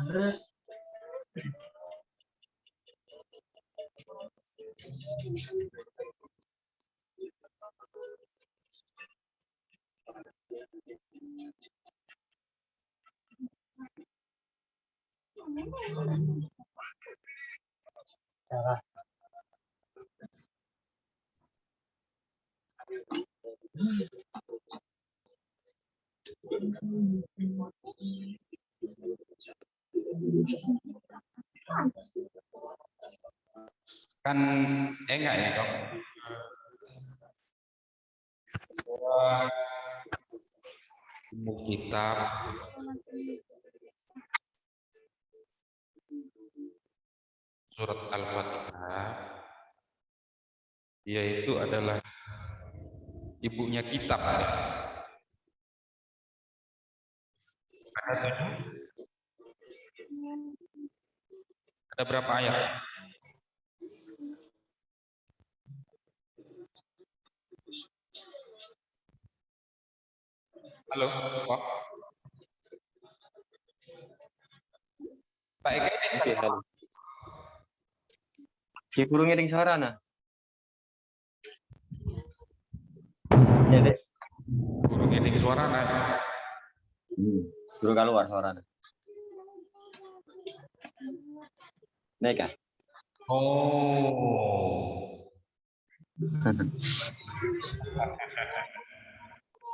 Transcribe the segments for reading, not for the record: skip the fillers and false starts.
Terus kan enggak ya dok? Kitab surat Al-Fatihah yaitu adalah ibunya kitab. Ada 7. Ada berapa ayat? Halo, Pak. Pak Eka ini Oke, halo. Ya kurang ngiring suara nah. Ya deh. Guru ngeding suara nah. Kurang keluar suara nah. Naik kah? Oh.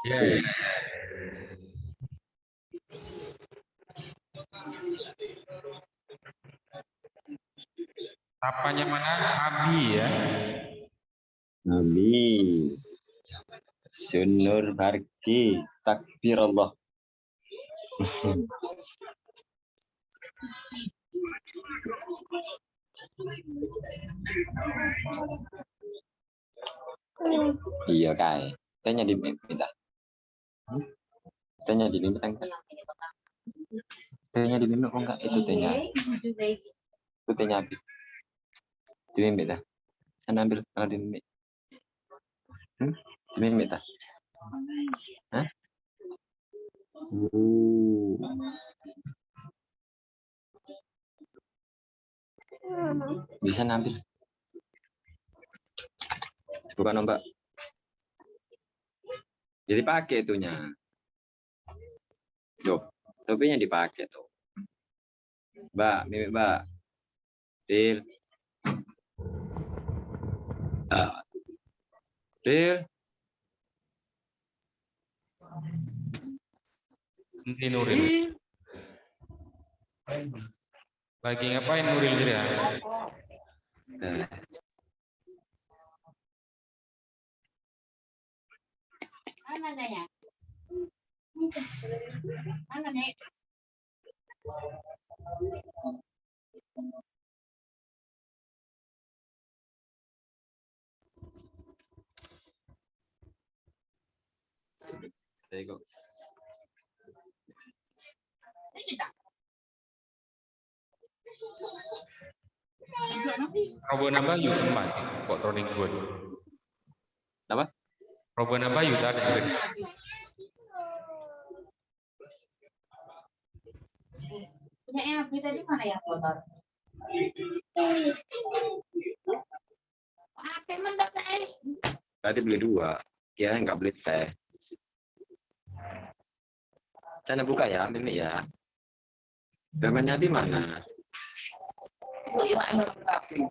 Ya, ya. Apanya mana? Abi ya. Nabi. Sunur Barki. Takbir Allah. Iya kai. Tanya di minta. Tanya di minta enggak? Tanya di minta kok enggak? Itu tanya. Itu tanya Abi. Di minta. Sana ambil kalau di minta. Di minta. Hah? Bisa ambil. Bukan Mbak. Jadi pakai itunya. Loh, topinya dipakai tuh. Mbak, Mimi Mbak. Dil. Dil. Ini Nuril. Lagi ngapain Nuril jadi ya? Mana nanya? Mana nek? Tengok. Robona Bayu emak kok Roning Gun. Apa? Robona Bayu tadi kan. Punya Abi tadi mana yang kotor? Apa mendak teh? Tadi beli 2. Ya nggak beli teh. Sana buka ya, Mimi ya. Gambarnya di mana? Yo anu kafe.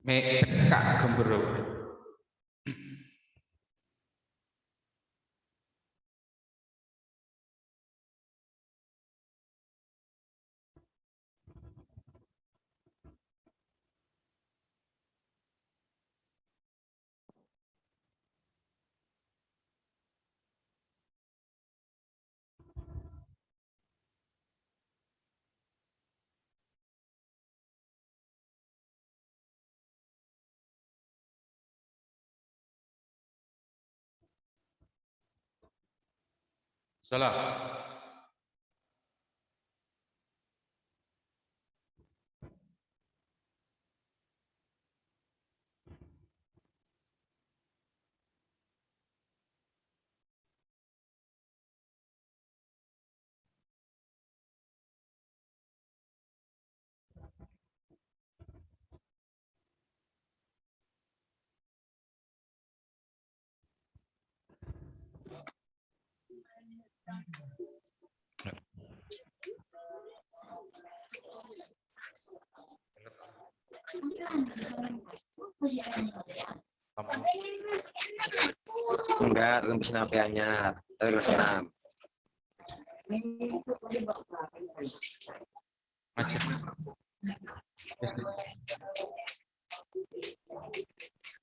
Me cekak gembero. Salam. Enggak, belum pesen HP-nya. Tapi belum senam. Macet.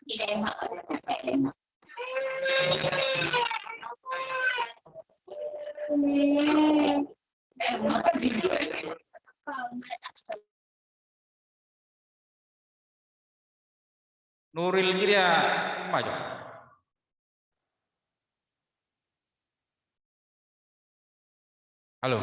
Tidak emak, capek emak. Nuril kiri ya maju. Halo.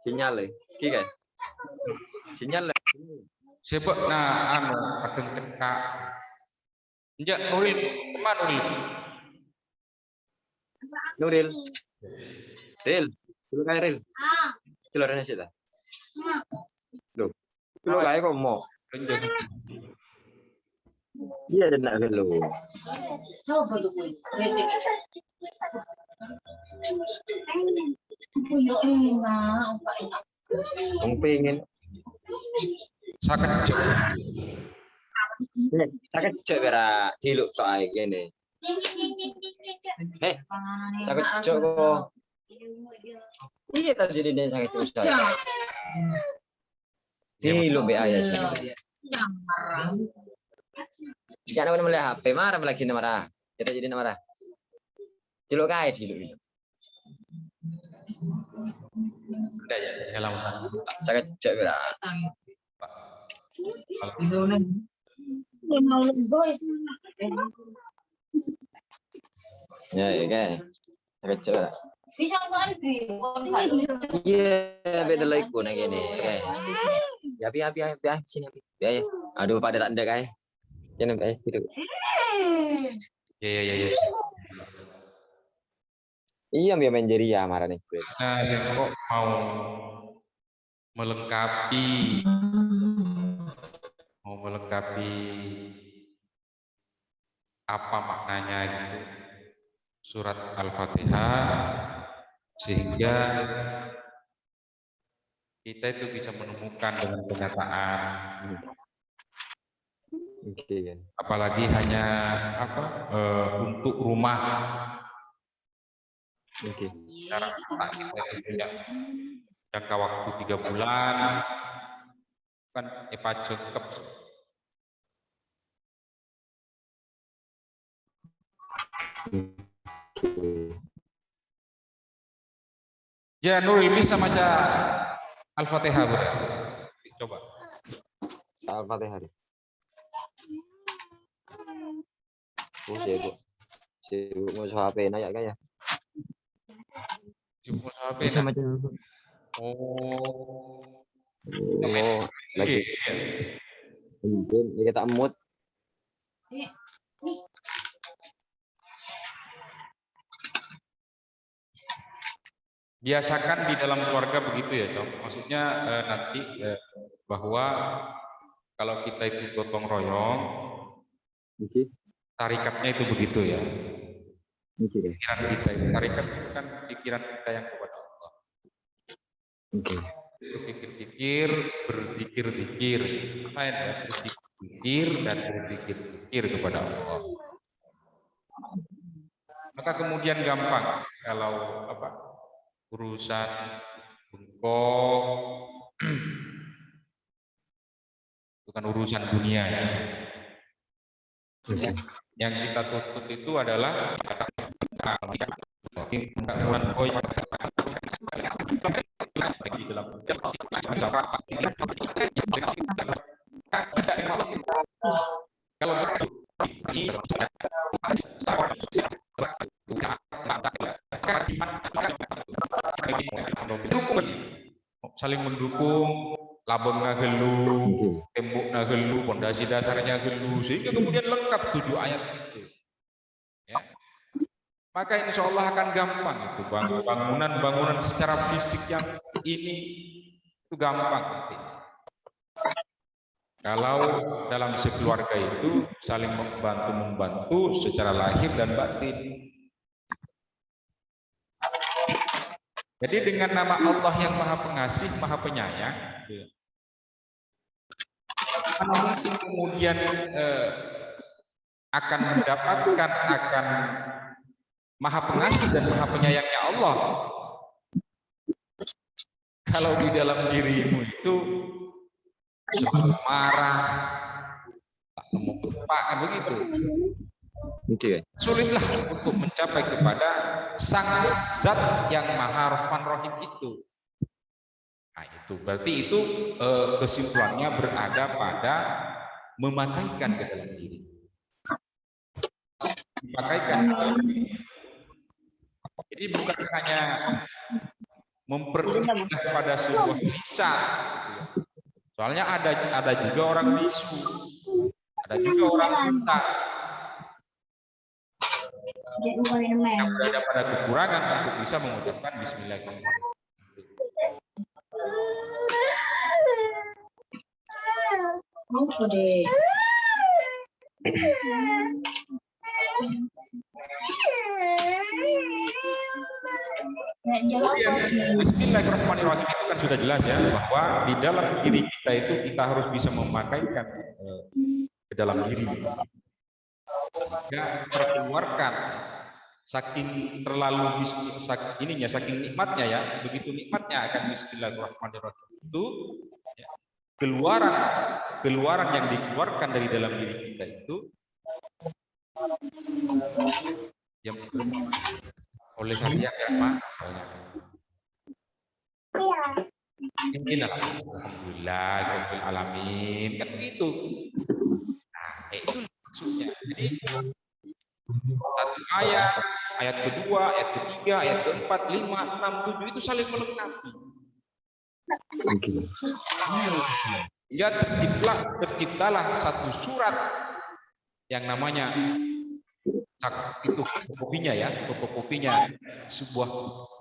Sinyal ya. Ki kan? Sinyal ya. Siapa nah anu akan cekak. Enggak Nuril, kemana Nuril? Nuril. Ril. Dulu kayak Ril. Keluarannya sih dah. Loh. Dulu kayak kok mau. Iya dan nak lu. Coba tuh gue. Yo emak, enak. Pengen. Sakit cek. Sakit cek gara hiluk soal gini. Sakit cek kok. Iya tadi dia sakit cek. Hiluk be ayah sih. Jangan mana melihat HP marah lagi marah. Kita jadi marah. Hiluk kait hiluk. Udah ya, jalan. Sakit cek gara. Ya, oke. Sakit cek gara. Bisa nggak Andri? Iya, beda lagi pun gini. Oke. Ya, sini ya. Aduh, pada tak ada kai. Jangan tidur. Ya. Iya, biar main jeri ya marah nih. Nah, saya kok mau melengkapi apa maknanya gitu surat Al-Fatihah sehingga kita itu bisa menemukan dengan kenyataan Oke kan. Apalagi hanya apa untuk rumah. Oke. Cara kita itu ya jangka waktu 3 bulan kan cekep. Ya Nuril bisa maca Al-Fatihah, Bro. Coba. Al-Fatihah. Sibuk. Sibuk mau HP nanya kan ya? Coba HP. Bisa maca dulu. Oh. Oh, lagi. Mungkin kita mood. Biasakan di dalam keluarga begitu ya, Tom. Maksudnya nanti bahwa kalau kita itu gotong royong, tarikatnya itu begitu ya. Pikiran kita itu, tarikat itu kan pikiran kita yang kepada Allah. Berpikir-pikir, berzikir-zikir, apa ya? Berzikir dan berzikir-zikir kepada Allah. Maka kemudian gampang kalau apa? Urusan bengkok bukan urusan dunia ya. Yang kita tutup itu adalah saling mendukung, labeng ngagelu, tembok ngagelu, pondasi dasarnya gelu, sehingga kemudian lengkap 7 ayat itu. Ya. Maka insya Allah akan gampang itu bangunan secara fisik yang ini itu gampang nanti. Kalau dalam sekeluarga itu saling membantu secara lahir dan batin. Jadi dengan nama Allah yang Maha Pengasih, Maha Penyayang, kemudian akan mendapatkan Maha Pengasih dan Maha Penyayangnya Allah. Kalau di dalam dirimu itu selalu marah, tak nemu tempat, begitu. Sulitlah untuk mencapai kepada sang zat yang Maha Rahman Rahim itu. Nah, itu berarti itu kesimpulannya berada pada memakaikan ke dalam diri. Memakaikan. Jadi bukan hanya memperindah pada sebuah lisan. Soalnya ada juga orang bisu, ada juga orang buta. Yang berada pada kekurangan untuk bisa mengucapkan Bismillahirrahmanirrahim. Bismillahirrahmanirrahim itu kan sudah jelas ya, bahwa di dalam diri kita itu kita harus bisa memakaikan ke dalam diri. Ya, terkeluarkan saking terlalu saking nikmatnya ya, begitu nikmatnya akan Bismillahirrahmanirrahim itu ya, keluaran yang dikeluarkan dari dalam diri kita itu yang oleh saya ya Pak, misalnya inilah alhamdulillah rabbil alamin kan begitu. Nah, itu maksudnya. Jadi satu ayat kedua, ayat ketiga, ayat keempat, 5, 6, 7 itu saling melengkapi. Ya terciptalah satu surat yang namanya itu fotokopinya sebuah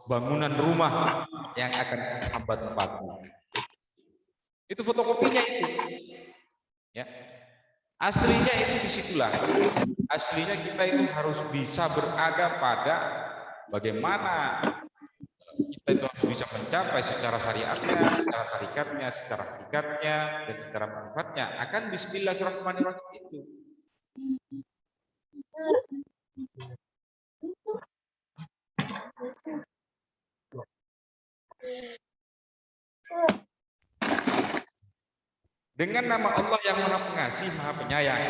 bangunan rumah yang akan hambat tempatmu. Itu fotokopinya itu. Ya. Aslinya itu disitulah. Aslinya kita itu harus bisa berada pada bagaimana kita itu harus bisa mencapai secara syariatnya, secara tarikatnya, secara hakikatnya, dan secara manfaatnya akan Bismillahirrahmanirrahim itu. Dengan nama Allah yang Maha Pengasih, Maha Penyayang.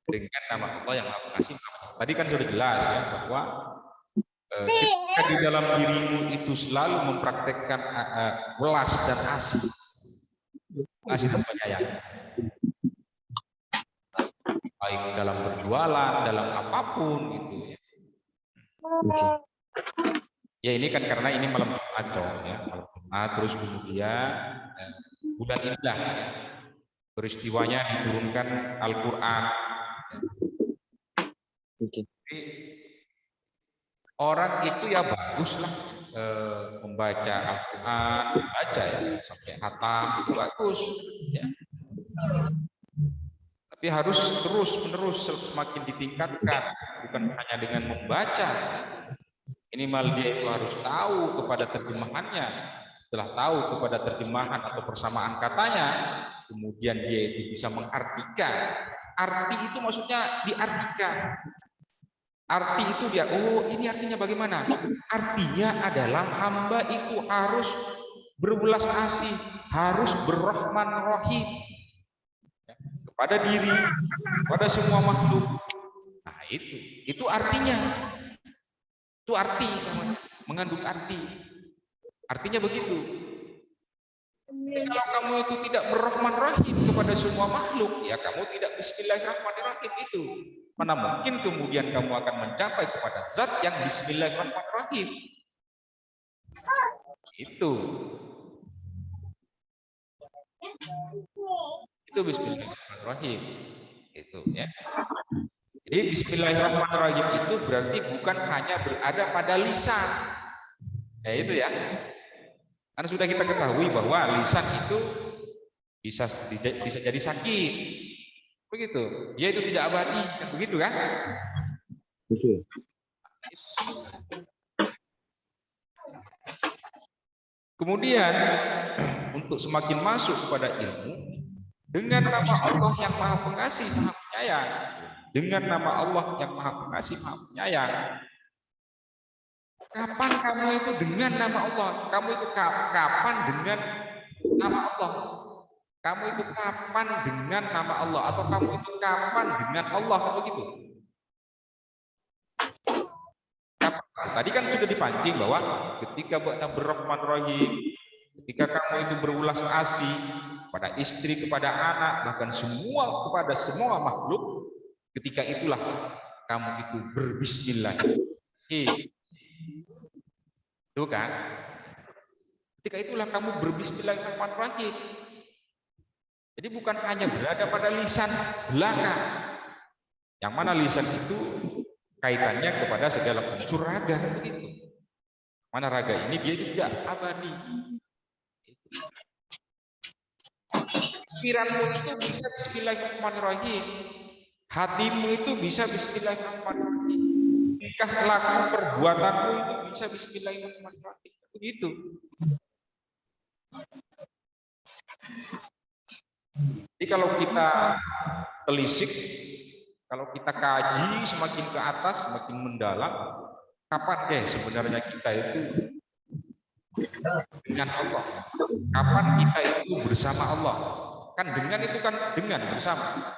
Dengan nama Allah yang Maha Pengasih, Maha Penyayang. Tadi kan sudah jelas ya bahwa ketika di dalam dirimu itu selalu mempraktekkan welas dan asih dan penyayang, baik dalam berjualan, dalam apapun gitu ya. Ya ini kan karena ini malam Jumat ya, malam Jumat, terus kemudian bulan inilah ya, peristiwanya diturunkan Al-Quran. Orang itu ya baguslah membaca Al-Quran, baca ya sampai khatam itu bagus ya. Tapi harus terus-menerus semakin ditingkatkan, bukan hanya dengan membaca. Minimal dia itu harus tahu kepada terjemahannya. Setelah tahu kepada terjemahan atau persamaan katanya, kemudian dia itu bisa mengartikan. Arti itu maksudnya diartikan. Arti itu dia, oh ini artinya bagaimana? Artinya adalah hamba itu harus berwelas asih, harus berrahman rahim kepada diri, kepada semua makhluk. Nah itu artinya. Itu arti, mengandung arti. Artinya begitu. Kalau kamu itu tidak berrahman rahim kepada semua makhluk, ya kamu tidak Bismillahirrahmanirrahim itu. Mana mungkin kemudian kamu akan mencapai kepada zat yang Bismillahirrahmanirrahim. Itu Bismillahirrahmanirrahim. Itu ya. Jadi Bismillahirrahmanirrahim itu berarti bukan hanya berada pada lisan. Ya itu ya. Karena sudah kita ketahui bahwa lisan itu bisa jadi sakit. Begitu. Dia itu tidak abadi, begitu kan? Betul. Kemudian untuk semakin masuk kepada ilmu dengan nama Allah yang Maha Pengasih, Maha Penyayang. Dengan nama Allah yang Maha Pengasih, Maha Penyayang. Kapan kamu itu dengan nama Allah? Kamu itu kapan dengan nama Allah? Kamu itu kapan dengan nama Allah? Atau kamu itu kapan dengan Allah? Begitu. Kapan? Tadi kan sudah dipancing bahwa ketika berrahman rahim, ketika kamu itu berulas asih pada istri, kepada anak, bahkan semua kepada semua makhluk, ketika itulah kamu itu berbismillah. Itu kan? Ketika itulah kamu berbismillahirrahmanirrahim. Jadi bukan hanya berada pada lisan belaka, yang mana lisan itu kaitannya kepada segala unsur raga, begitu. Mana raga ini dia tidak abadi. Pikiranmu itu bisa Bismillahirrahmanirrahim, hatimu itu bisa Bismillahirrahmanirrahim, tingkah laku perbuatanmu itu bisa Bismillahirrahmanirrahim, begitu. Jadi kalau kita telisik, kalau kita kaji semakin ke atas, semakin mendalam, kapan deh sebenarnya kita itu dengan Allah? Kapan kita itu bersama Allah? Kan dengan itu kan dengan bersama.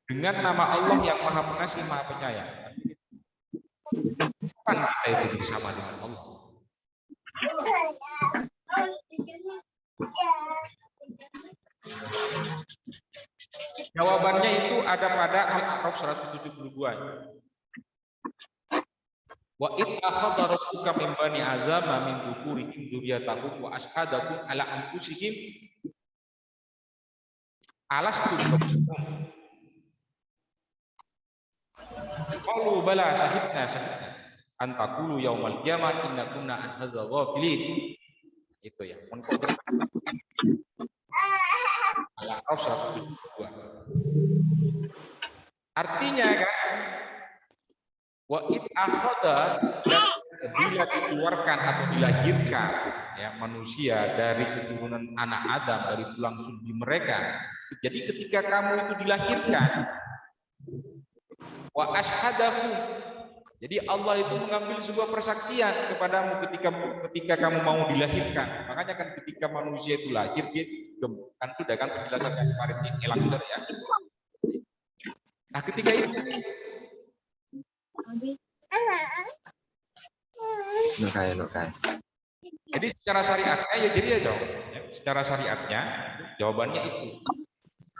Dengan nama Allah yang Maha Pengasih, Maha Penyayang. Kapan kita itu bersama dengan Allah? Jawabannya itu ada pada Al-A'raf 172. Wa in akhadha rabbuka min bani azama min dhukurihim dzurriyyatahum wa ashhadahum ala anfusihim alastu birabbikum qalu bala syahidna an taqulu yaumal qiyamah inna kunna an hadza ghafilin. Itu ya. Al-A'raf 172. Artinya kan Wa id akhadha, dan bila dikeluarkan atau dilahirkan ya manusia dari keturunan anak Adam, dari tulang sulbi mereka. Jadi ketika kamu itu dilahirkan, wa ashhadahu, jadi Allah itu mengambil sebuah persaksian kepadamu ketika kamu mau dilahirkan. Makanya kan ketika manusia itu lahir, dia kan sudah kan penjelasan yang kemarin hilang sudah ya. Nah ketika itu Nukai. jadi secara syariatnya ya jadi ya jawab. Ya, secara syariatnya jawabannya itu.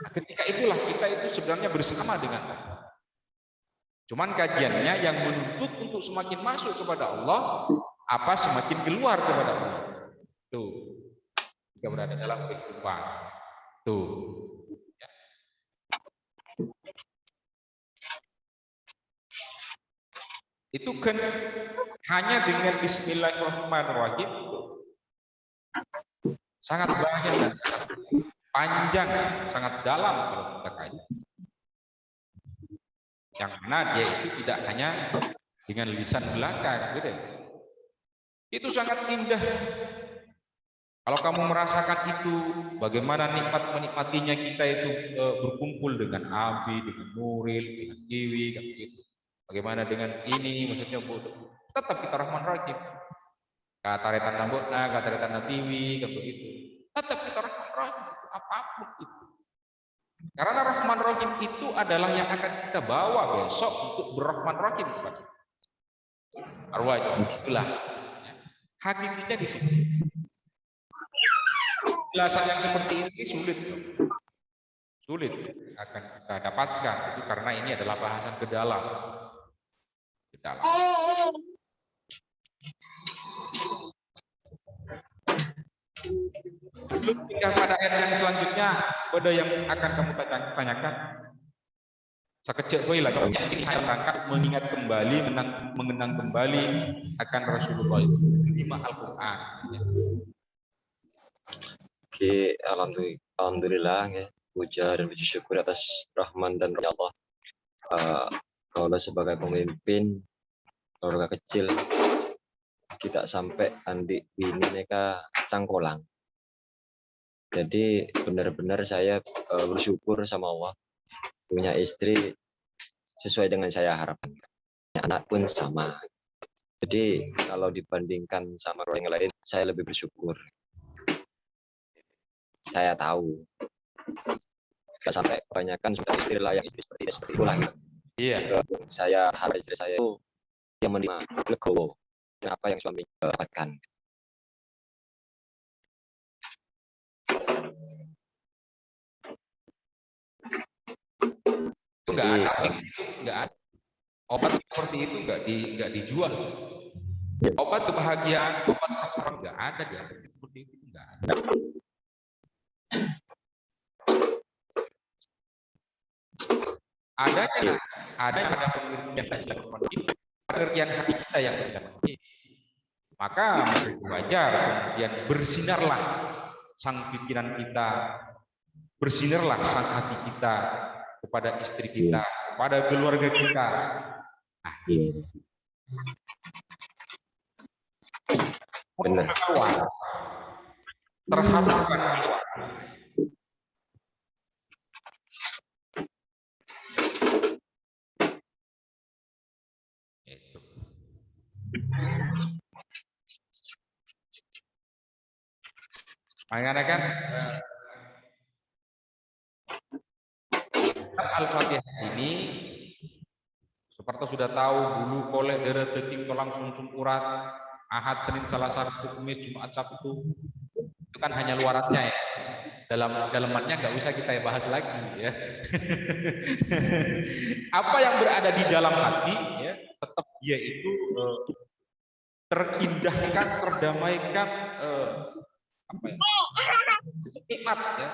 Nah, ketika itulah kita itu sebenarnya bersama dengan Allah. Cuman kajiannya yang menuntut untuk semakin masuk kepada Allah, apa semakin keluar kepada Allah. Tuh. Jika berada dalam kehidupan. Tuh. Ya. Itu kan hanya dengan Bismillahirrahmanirrahim sangat banyak dan panjang, sangat dalam kalau kita kaji. Yang mana dia itu tidak hanya dengan lisan belaka, gitu. Itu sangat indah. Kalau kamu merasakan itu, bagaimana nikmat menikmatinya kita itu berkumpul dengan Abi, dengan Nuril, dengan Kiwi, kan begitu. Bagaimana dengan ini, maksudnya tetap kita Rahman Rahim. Kata retan nambokna, kata retan natiwi, kan begitu. Tetap kita Rahman Rahim, apapun itu. Karena Rahman Rahim itu adalah yang akan kita bawa besok untuk berrahman rahim kepada arwah. Itulah hakikatnya di sini. Penjelasan yang seperti ini sulit akan kita dapatkan itu karena ini adalah bahasan ke dalam. Sebelum pindah pada ayat yang selanjutnya, pada yang akan kamu tanyakan, sekecil koi lah, kamu ini rangka mengingat kembali, mengenang kembali akan Rasulullah itu, lima Al-Quran. Oke, alhamdulillah ya, puja dan puji syukur atas rahman dan rahmat Allah. Kalau sebagai pemimpin keluarga kecil, kita sampai andik ini mereka cangkolang. Jadi benar-benar saya bersyukur sama Allah punya istri sesuai dengan saya harapkan. Anak pun sama. Jadi kalau dibandingkan sama orang yang lain, saya lebih bersyukur. Saya tahu. Gak sampai kebanyakan sudah istri lah yang istri seperti itulah. Gitu. Iya. Saya harap istri saya itu yang menerima legowo apa yang suami dapatkan. Itu enggak ada. Obat seperti itu enggak dijual. Obat kebahagiaan, obat orang enggak ada di Amerika seperti itu, enggak ada. Ada pengertian hati kita yang tidak. Maka wajar kemudian bersinarlah sang pikiran kita, bersinarlah sang hati kita kepada istri kita, kepada keluarga kita. Nah, benar. Terharapkan keluar. Makanya kan Al-Fatihah ini seperti sudah tahu bulu kolek deret detik tulang sumsum urat Ahad Senin Selasa Rabu Kamis Jumat Sabtu itu kan hanya luarannya ya. Dalamannya nggak usah kita bahas lagi ya. Apa yang berada di dalam hati ya, tetap dia itu terindahkan, terdamaikan, apa ya? Nikmat ya,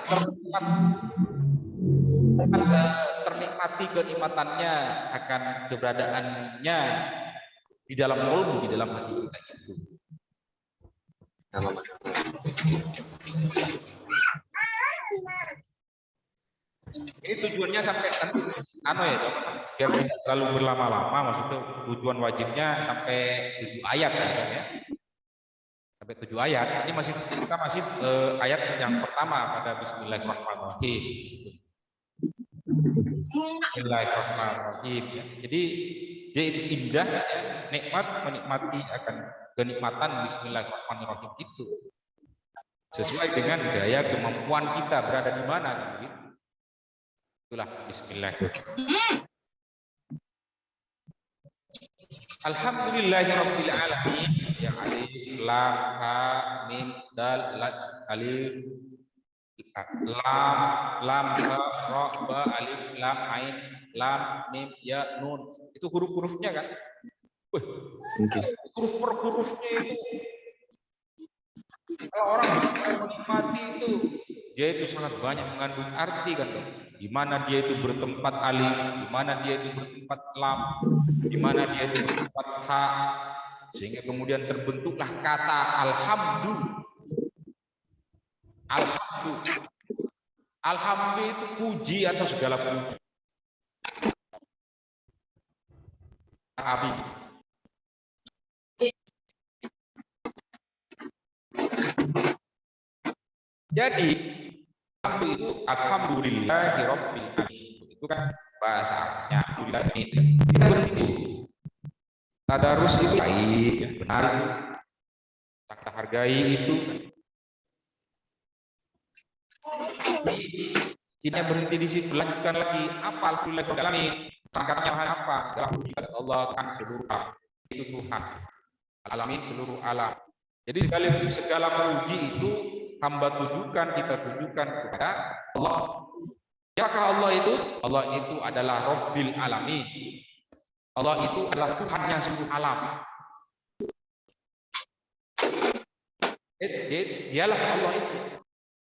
ternikmati kenikmatannya akan keberadaannya di dalam kolbu, di dalam hati kita itu. Ini tujuannya sampai ya, biar tidak terlalu berlama-lama, maksudnya tujuan wajibnya sampai 7 ayat ya. Sampai 7 ayat. Ini kita masih ayat yang pertama pada Bismillahirrahmanirrahim. Bismillahirrahmanirrahim. Ya. Jadi dia itu indah, ya. Nikmat menikmati akan kenikmatan Bismillahirrahmanirrahim itu sesuai dengan daya kemampuan kita berada di mana. Gitu. Itulah Bismillahirrahmanirrahim. Alhamdulillahirabbil alamin. Ya alif lam ha mim dal alif lam ra ba alif lam ain lam mim ya nun. Itu huruf-hurufnya kan? Huruf per hurufnya itu. Kalau orang menikmati itu, dia itu sangat banyak mengandung arti kan, di mana dia itu bertempat alif, di mana dia itu bertempat lam, di mana dia itu bertempat ha, sehingga kemudian terbentuklah kata alhamdu. Alhamdu. Alhamdu itu puji atau segala puji. Abi. Jadi itu alhamdulillahirabbil alamin. Itu kan bahasanya alhamdulillah ini. Kita berhenti. Tadarus itu baik, ya, benar. Kita hargai itu. Tidak berhenti di situ, lanjutkan lagi apa alhamdulillahirabbil alamin. Sangkatnya apa? Segala puji kepada Allah kan seluruh itu Tuhan. Alamin seluruh alam. Jadi segala puji itu hamba tujukan, kita tujukan kepada Allah. Siapakah Allah itu? Allah itu adalah Rabbil Alamin. Allah itu adalah Tuhan yang seluruh alam. Dialah Allah itu.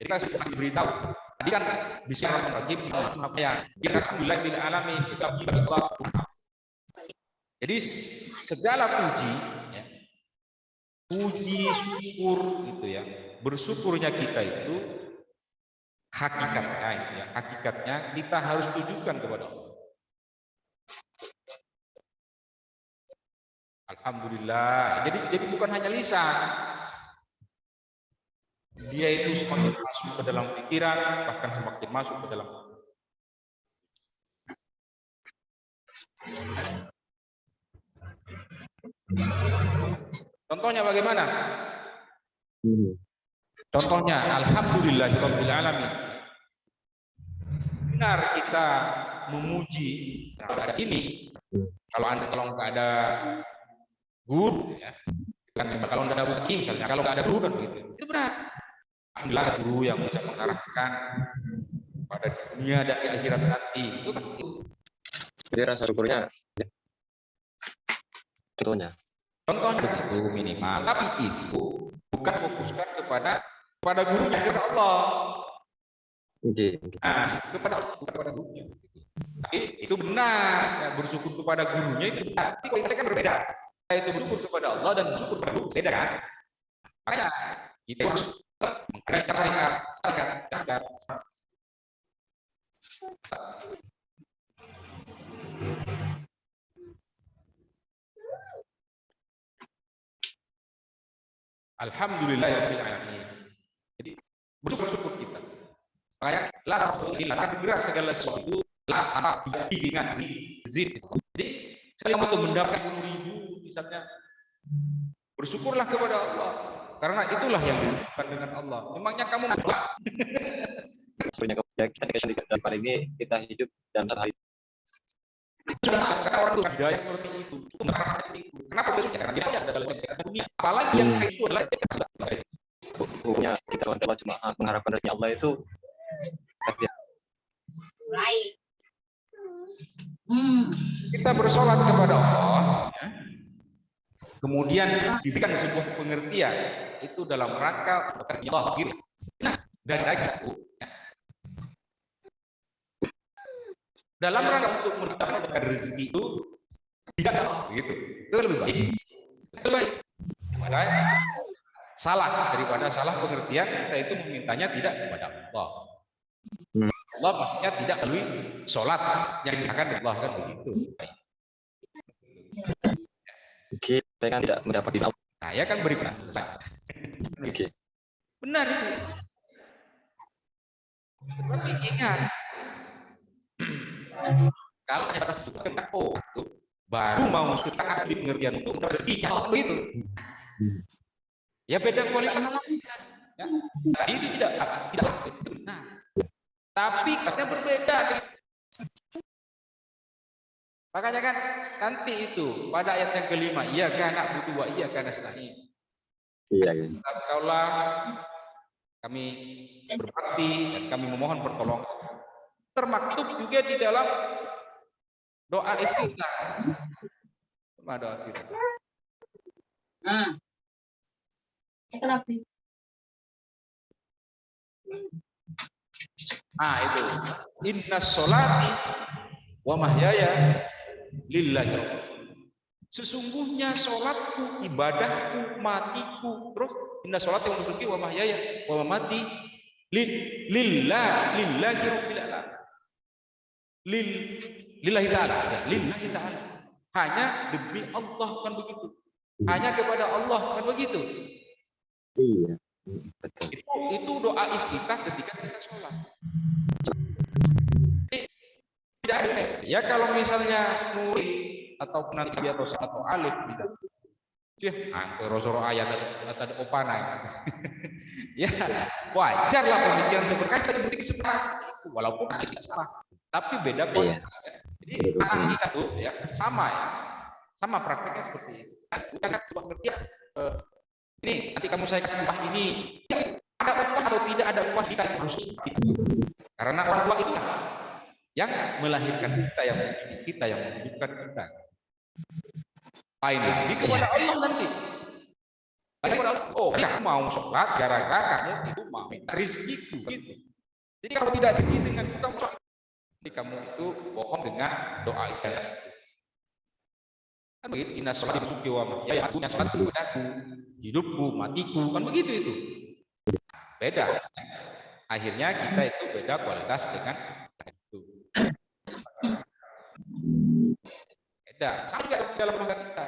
Jadi kita sudah beritahu. Tadi kan bisa Bismillahirrahmanirrahim apa ya? Dia Rabbil Alamin, segala puji kepada Allah. Jadi segala puji, ya, puji syukur gitu ya. Bersyukurnya kita itu hakikatnya, ya, hakikatnya kita harus tujukan kepada Allah. Alhamdulillah. Jadi bukan hanya lisan. Dia itu semakin masuk ke dalam pikiran, bahkan semakin masuk ke dalam. Contohnya bagaimana? Contohnya alhamdulillahirabbil alamin. Benar kita memuji pada sini. Kalau nggak ada guru, ya, kan kalau nggak ada bukti misalnya, kalau nggak ada guru kan begitu. Itu benar. Alhamdulillah guru yang bisa mengarahkan pada dunia dan di akhirat nanti. Itu kan itu. Jadi rasa syukurnya. Contohnya itu minimal, tapi itu bukan fokuskan kepada gurunya, kepada Allah. Nah, kepada gurunya. Tapi itu benar, ya, bersyukur kepada gurunya itu benar. Tapi kualitasnya kan berbeda. Itu bersyukur kepada Allah dan bersyukur kepada guru beda kan? Makanya kita harus mengajar. Alhamdulillahirabbil alamin. Jadi bersyukur kita. Makanya la bergerak segala sesuatu la dengan zid. Jadi saya mau mendapat 10.000 misalnya, bersyukurlah kepada Allah karena itulah yang dilakukan dengan Allah. Memangnya kamu kita ini kita hidup dalam satu hari. Karena orang itu hidayah seperti itu. Kenapa bersyukur? Karena dia ada dalam dunia. Apalagi yang kayak itu adalah hukumnya kita kalau cuma mengharapkan dari Allah itu Right. kita bersolat kepada Allah, ya. Kemudian diberikan sebuah pengertian itu dalam rangka Allah gitu. Nah, dan lagi itu ya. Dalam rangka untuk mendapatkan rezeki itu tidak begitu. Itu lebih baik. Itu baik. Salah daripada salah pengertian kita itu memintanya tidak kepada Allah. Allah maksudnya tidak melalui sholat yang dikatakan Allah kan begitu. Oke, saya kan tidak mendapat di Nah, ya kan berikan. Oke. Benar itu. Tapi ingat, kalau kita suka itu baru mau suka ahli pengertian itu rezekinya itu. Ya beda kualitas. Ya. Nah, itu tidak benar. Tapi katanya berbeda. Makanya kan nanti itu pada ayat yang kelima, iya kan na'budu wa iya kan nasta'in. Iya kan. Kaulah kami berbakti dan kami memohon pertolongan. Termaktub juga di dalam doa istiftah. Doa kita. Kenapa? Itu inna sholati wa mahyaya lillahi rabbil. Sesungguhnya sholatku, ibadahku, matiku, terus inna sholati wa nusuki wa mahyaya wa mamati lillahi rabbil alamin. Lillahi ta'ala, ya, lillahi ta'ala. Hanya demi Allah kan begitu. Hanya kepada Allah kan begitu. Iya. Betul. Itu doa iftitah ketika kita sholat. Tidak ada. Ya kalau misalnya nulis atau penanti atau alif bisa. Rosoro ayat ada opana. Ya wajar lah pemikiran seperti itu walaupun tidak salah. Tapi beda kualitasnya. Jadi kita tuh ya sama prakteknya seperti itu. Bukan sebuah pengertian. Ini nanti kamu saya kasih upah ini. Ada upah atau tidak ada upah kita harus itu. Karena orang tua itu yang melahirkan kita, yang mendidik kita, yang menghidupkan kita. Ini kepada Allah nanti. Oh, kamu mau sholat gara-gara kamu itu mau minta rezekiku gitu. Jadi kalau tidak rezeki dengan kita sholat, jadi kamu itu bohong dengan doa istighfar. Kan begitu, inna sholati nusuki wa mahyaya wa mamati sholat ibadahku, hidupku, matiku, kan begitu itu. Beda. Akhirnya kita itu beda kualitas dengan itu. Beda. Sampai dalam bahasa kita.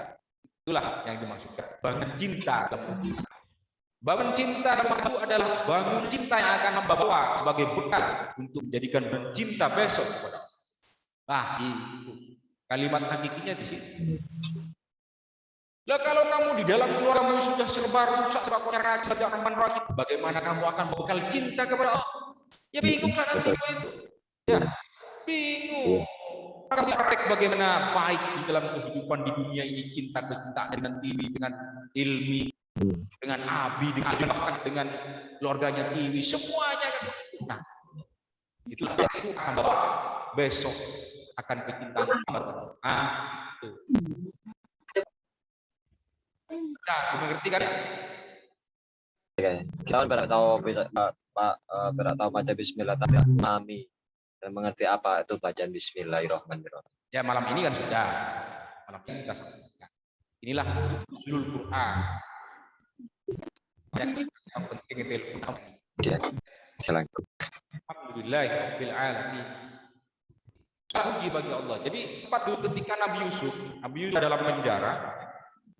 Itulah yang dimaksudkan bangun cinta. Bangun cinta dalam itu adalah bangun cinta yang akan membawa sebagai bekal untuk menjadikan cinta besok kepada Allah. Itu kalimat hakikinya di sini. Lah kalau kamu di dalam keluargamu sudah serba rusak, serba kotor, serba Rahman-Rahim, bagaimana kamu akan bekal cinta kepada Allah? Ya bingung lah nanti itu. Ya, bingung. Kamu praktek bagaimana baik di dalam kehidupan di dunia ini, cinta kecintaan dengan diri, dengan ilmi, dengan abi, dengan keluarganya Tiwi, semuanya kan. Nah, itu akan bawa besok akan kecintaan kepada Allah. Nah, mengerti kan? Oke, kita berak tahu berak tahu baca Bismillah tapi mami dan mengerti apa itu bacaan Bismillahirrahmanirrahim. Ya malam ini kan sudah, malam ini kita sampaikan. Inilah usulul Quran. Yang penting itu ilmu. Ya, silakan. Alhamdulillahirabbil alamin. Puji bagi Allah. Jadi sempat dulu ketika Nabi Yusuf dalam penjara,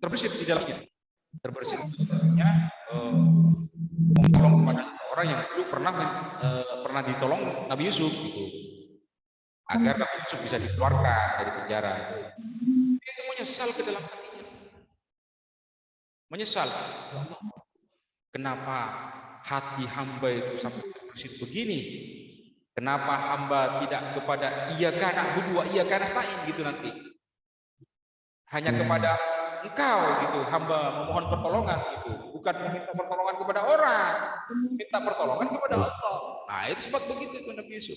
terbersit di dalamnya. Terbersit menolong kepada orang yang dulu pernah ditolong Nabi Yusuf gitu. Agar Nabi Yusuf bisa dikeluarkan dari penjara. Dia menyesal ke dalam hatinya. Menyesal. Kenapa hati hamba itu sampai terbersit begini? Kenapa hamba tidak kepada iyyaka na'budu wa iyyaka nasta'in gitu nanti? Hanya kepada Engkau gitu, hamba memohon pertolongan gitu, bukan meminta pertolongan kepada orang, minta pertolongan kepada Allah. Nah, itu sebab begitu itu Nabi Yusuf.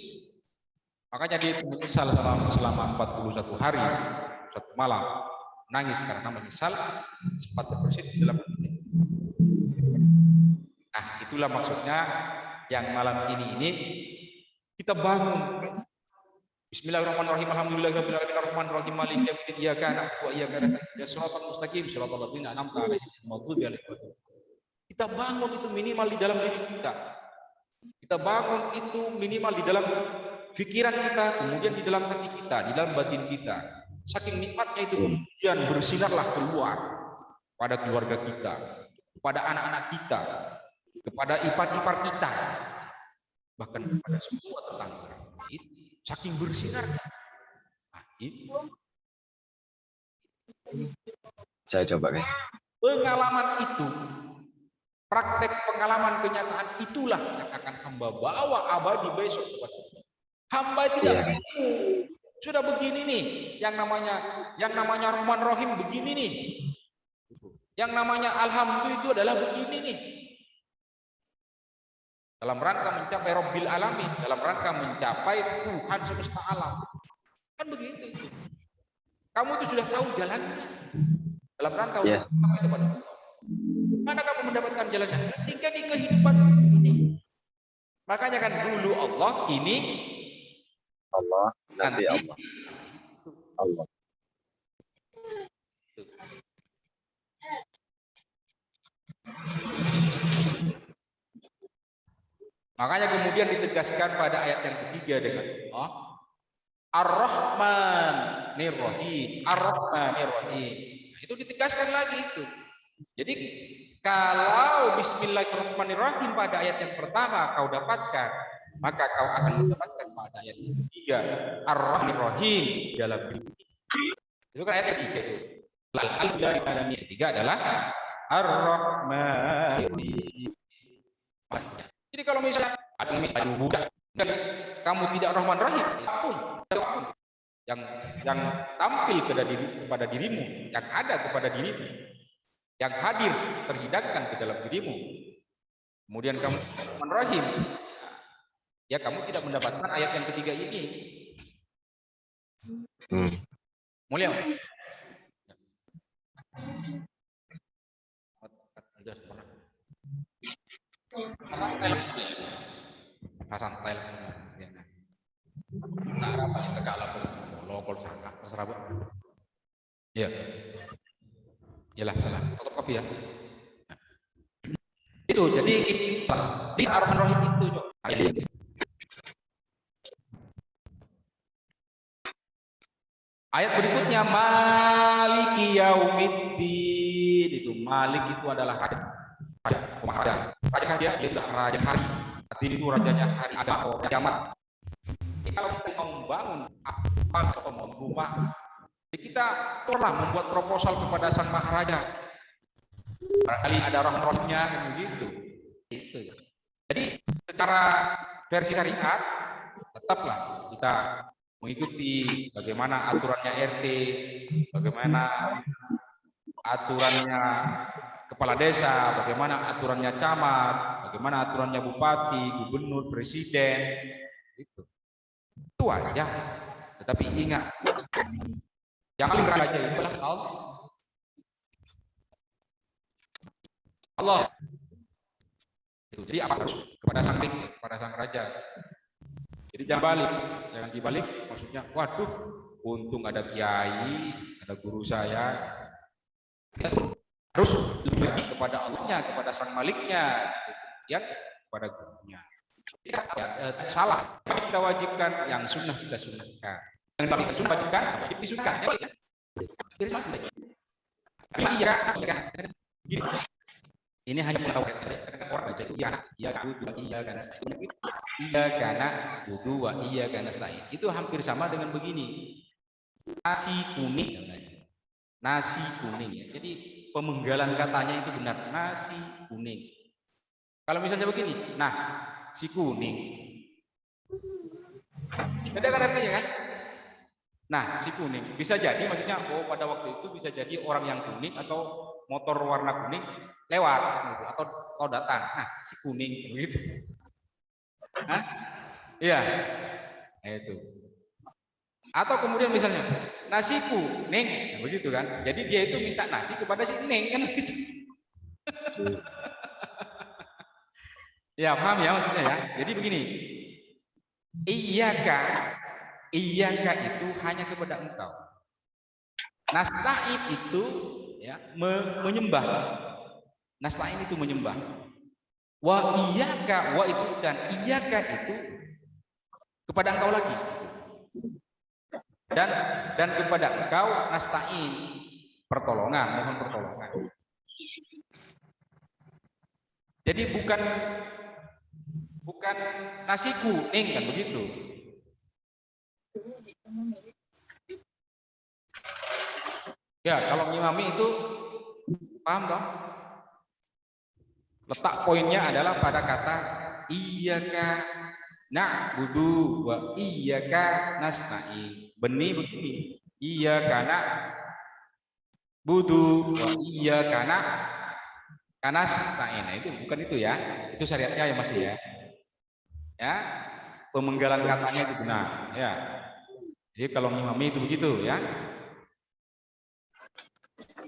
Makanya dia menyesal selama 41 hari, 1 malam, nangis karena menyesal sempat terbersit di dalam hati. Nah, itulah maksudnya yang malam ini kita bangun. Bismillahirrahmanirrahim. Alhamdulillahirabbil alamin arrahmanirrahim maliki yaumiddin iyyaka na'budu wa iyyaka nasta'in shiratal mustaqim shiratal ladzina an'amta 'alaihim ghairil maghdubi 'alaihim. Kita bangun itu minimal di dalam diri kita. Kita bangun itu minimal di dalam pikiran kita, kemudian di dalam hati kita, di dalam batin kita. Saking nikmatnya itu kemudian bersinarlah keluar pada keluarga kita, kepada anak-anak kita, kepada ipar-ipar kita, bahkan kepada semua tetangga. Itu saking bersinarnya. Nah, itu Saya coba kayak. pengalaman itu, praktek pengalaman kenyataan itulah yang akan hamba bawa abadi besok kepada Allah. Hamba tidak sudah begini nih, yang namanya Rahman Rahim begini nih, yang namanya Alhamdulillah itu adalah begini nih. Dalam rangka mencapai Rabbil Alamin, dalam rangka mencapai Tuhan semesta alam, kan begitu itu. Kamu itu sudah tahu jalannya dalam rangka untuk sampai kepada Allah. Mana kamu mendapatkan jalannya? Ketika di kehidupan ini. Makanya kan dulu Allah, kini Allah, nanti Allah. Allah. Makanya kemudian ditegaskan pada ayat yang ketiga dengan Ar-Rahman Nir-Rahim, Ar-Rahman Nir-Rahim. Itu ditegaskan lagi itu. Jadi kalau Bismillahirrahmanirrahim pada ayat yang pertama kau dapatkan, maka kau akan mendapatkan pada ayat yang ketiga Ar-Rahmanir-Rahim dalam diri. Itu kan ayat yang ketiga itu. Al-Alamin yang ketiga adalah Ar-Rahmanir-Rahim. Jadi kalau misalnya ada misalnya bukan kamu tidak Rahman Rahim, apapun yang tampil kepada dirimu, yang ada kepada dirimu, yang hadir terhidangkan ke dalam dirimu, kemudian kamu Rahman Rahim, ya kamu tidak mendapatkan ayat yang ketiga ini. Mulia. Pasang tel ya. Nah, apa yang tegak lah lokal sangka terserah, Bu. Iya. Iyalah salah. Fotokopi ya. Nah. Itu jadi di Ar-Rahman itu, Cok. Ayat berikutnya Maliki Yaumiddin. Itu Malik itu adalah raja. Raja dia adalah raja hari. Artinya itu rajanya hari atau kiamat. Kalau kita mau membangun atau membangun rumah, kita pernah membuat proposal kepada sang maharaja. Barangkali ada roh-rohnya begitu. Itu. Jadi secara versi syariat tetaplah kita mengikuti bagaimana aturannya RT, bagaimana aturannya kepala desa, bagaimana aturannya camat, bagaimana aturannya bupati, gubernur, presiden, itu aja. Tetapi ingat, yang paling raja itu adalah Allah. Jadi apa harus kepada sang raja. Jadi jangan dibalik, maksudnya, waduh, untung ada kiai, ada guru saya. Harus lebih kepada Allahnya, kepada sang maliknya, ya, kepada gurunya. Salah, kita wajibkan, yang sunnah kita sunnahkan. Yang kita sunnah wajibkan, wajib disunnahkan. Ini hanya pengetahuan saya. Orang baca iya karena wudu wa iya karena nasta'in. Itu hampir sama dengan begini. Nasi kuning. Nasi kuning. Jadi pemenggalan katanya itu benar, nasi kuning. Kalau misalnya begini, nah si kuning, beda kan artinya kan? Nah si kuning bisa jadi maksudnya, pada waktu itu bisa jadi orang yang kuning atau motor warna kuning lewat gitu, atau datang. Nah si kuning begitu. Hah? Iya, itu. Atau kemudian misalnya nasi kuning, nah, begitu kan? Jadi dia itu minta nasi kepada si Neng kan begitu. Ya paham ya maksudnya ya. Jadi begini, iyaka itu hanya kepada engkau. Nasta'in itu ya menyembah. Nasta'in itu menyembah. Wa iyaka, wa itu dan iyaka itu kepada engkau lagi. Dan kepada engkau nasta'in, pertolongan, mohon pertolongan. Jadi bukan nasi kuning kan begitu. Ya, kalau ngimami itu paham toh? Letak poinnya adalah pada kata iyyaka na'budu wa iyyaka nasta'in. Benih begini, iyyaka na'budu wa iyyaka nasta'in. Nah, itu bukan itu ya. Itu syariatnya ya masih ya. Ya, pemenggalan katanya itu benar ya. Jadi kalau ngimami itu begitu ya.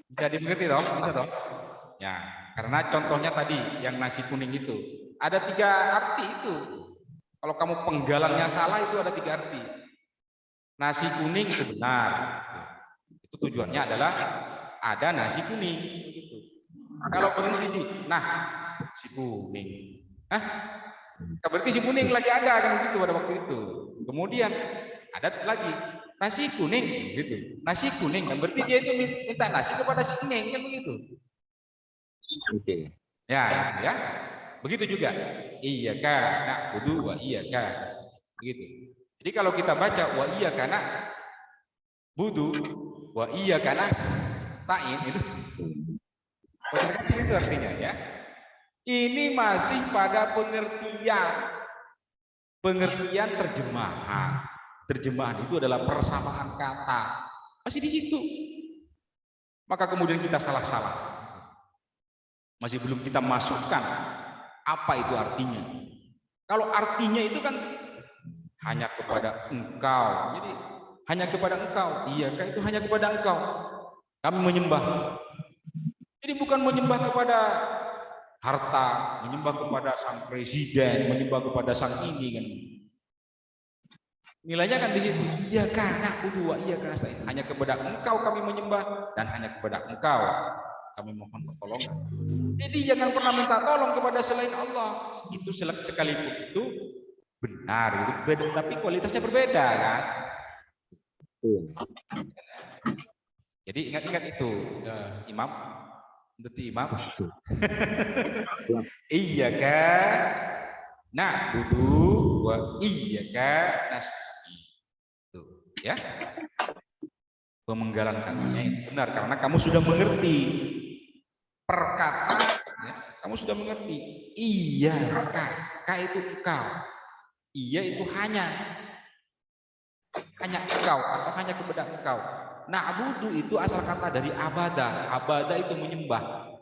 Bisa dimengerti toh? Bisa toh? Ya, karena contohnya tadi yang nasi kuning itu ada 3 arti itu. Kalau kamu penggalannya salah itu ada 3 arti. Nasi kuning itu benar. Itu tujuannya adalah ada nasi kuning. Kalau berhenti, nah si kuning. Berarti si kuning lagi ada kan begitu pada waktu itu. Kemudian ada lagi nasi kuning gitu. Nasi kuning kan berarti dia itu minta nasi kepada si kuning kan begitu. Oke. Ya. Begitu juga. Iyyaka na'budu wa iyyaka begitu. Jadi kalau kita baca wa iyyaka na'budu wa iyyaka nasta'in itu artinya ya. Ini masih pada pengertian terjemahan. Terjemahan itu adalah persamaan kata. Masih di situ. Maka kemudian kita salah-salah. Masih belum kita masukkan apa itu artinya. Kalau artinya itu kan hanya kepada engkau. Jadi hanya kepada engkau. Iyyaka itu hanya kepada engkau. Kami menyembah. Jadi bukan menyembah kepada harta, menyembah kepada sang presiden, menyembah kepada sang ini kan. Nilainya kan di situ. Iyyaka na'budu wa iyyaka nasta'in. Hanya kepada engkau kami menyembah dan hanya kepada engkau kami mohon pertolongan. Jadi jangan pernah minta tolong kepada selain Allah. Itu sekalipun itu benar, itu tapi kualitasnya berbeda kan. Jadi ingat-ingat itu Imam, untuk Imam. Iyyaka na'budu wa iyyaka nasta'in. Tuh, ya. Pemenggalan katanya benar karena kamu sudah mengerti perkataan ya, kamu sudah mengerti. Iyyaka, ka itu engkau. Iya itu hanya engkau atau hanya kepada engkau. Na'budu itu asal kata dari abada. Abada itu menyembah.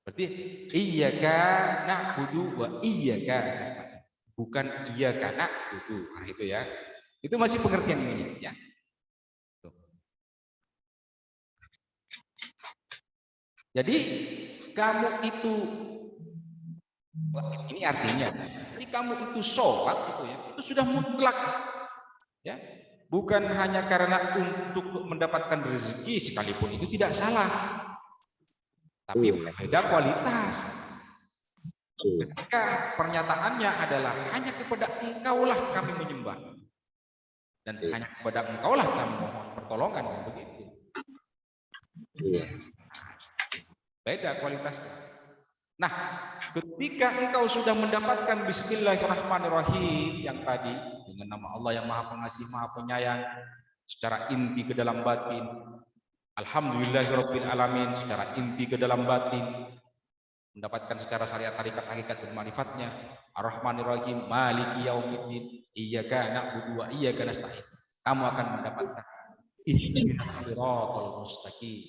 Berarti iyyaka na'budu wa iyyaka nasta'in. Bukan iyyaka na'budu. Nah itu ya. Itu masih pengertian ini ya. Jadi kamu itu ini artinya. Jadi kamu itu sholat itu ya, itu sudah mutlak ya. Bukan hanya karena untuk mendapatkan rezeki sekalipun itu tidak salah. Tapi beda kualitas. Ketika pernyataannya adalah hanya kepada engkaulah kami menyembah. Dan hanya kepada engkaulah kami mohon pertolongan dan begitu. Beda kualitasnya. Nah, ketika engkau sudah mendapatkan Bismillahirrahmanirrahim yang tadi dengan nama Allah yang Maha Pengasih, Maha Penyayang, secara inti ke dalam batin, Alhamdulillahirabbil alamin secara inti ke dalam batin, mendapatkan secara syariat tarikat hakikat dan ma'rifatnya, Ar-Rahmanir-Rahim, Maliki Yaumiddin, Iyyaka na'budu wa iyyaka nasta'in. Kamu akan mendapatkan ihdinas siratal mustaqim.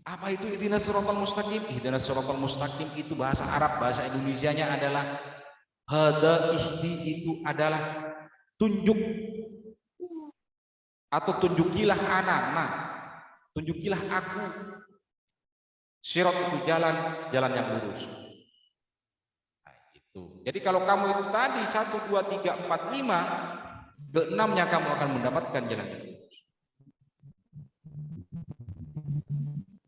Apa itu ihdinas siratal mustaqim? Ihdinas siratal mustaqim itu bahasa Arab, bahasa Indonesianya adalah hada ihdi, itu adalah tunjuk atau tunjukilah anak, tunjukilah aku. Sirat itu jalan yang lurus. Nah, itu. Jadi kalau kamu itu tadi 1, 2, 3, 4, 5, ke-6-nya kamu akan mendapatkan jalan yang lurus.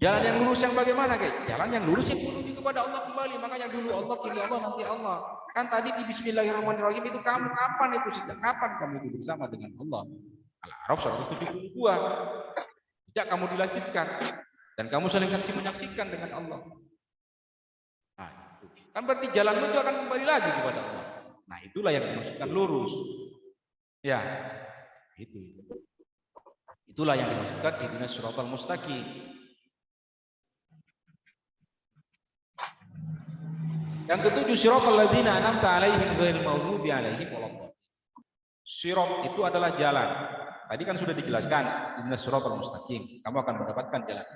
Jalan yang lurus yang bagaimana, guys? Jalan yang lurus yang menuju kepada kepada Allah kembali. Makanya dulu Allah, kini Allah, nanti Allah. Kan tadi di Bismillahirrahmanirrahim itu kamu kapan itu? Sejak kapan kamu itu bersama dengan Allah? Al-A'raf 172. Sejak kamu dilahirkan dan kamu saling saksi menyaksikan dengan Allah. Nah, kan berarti jalanmu itu akan kembali lagi kepada Allah. Nah, itulah yang dimaksudkan lurus. Ya, itu. Itulah yang dimaksudkan ihdinas siratal mustaqim. Yang ketujuh, siratal ladzina an'amta 'alaihim ghairil maghdubi alaihim waladdallin. Sirat itu adalah jalan. Tadi kan sudah dijelaskan, ihdinas siratal mustaqim. Kamu akan mendapatkan jalan.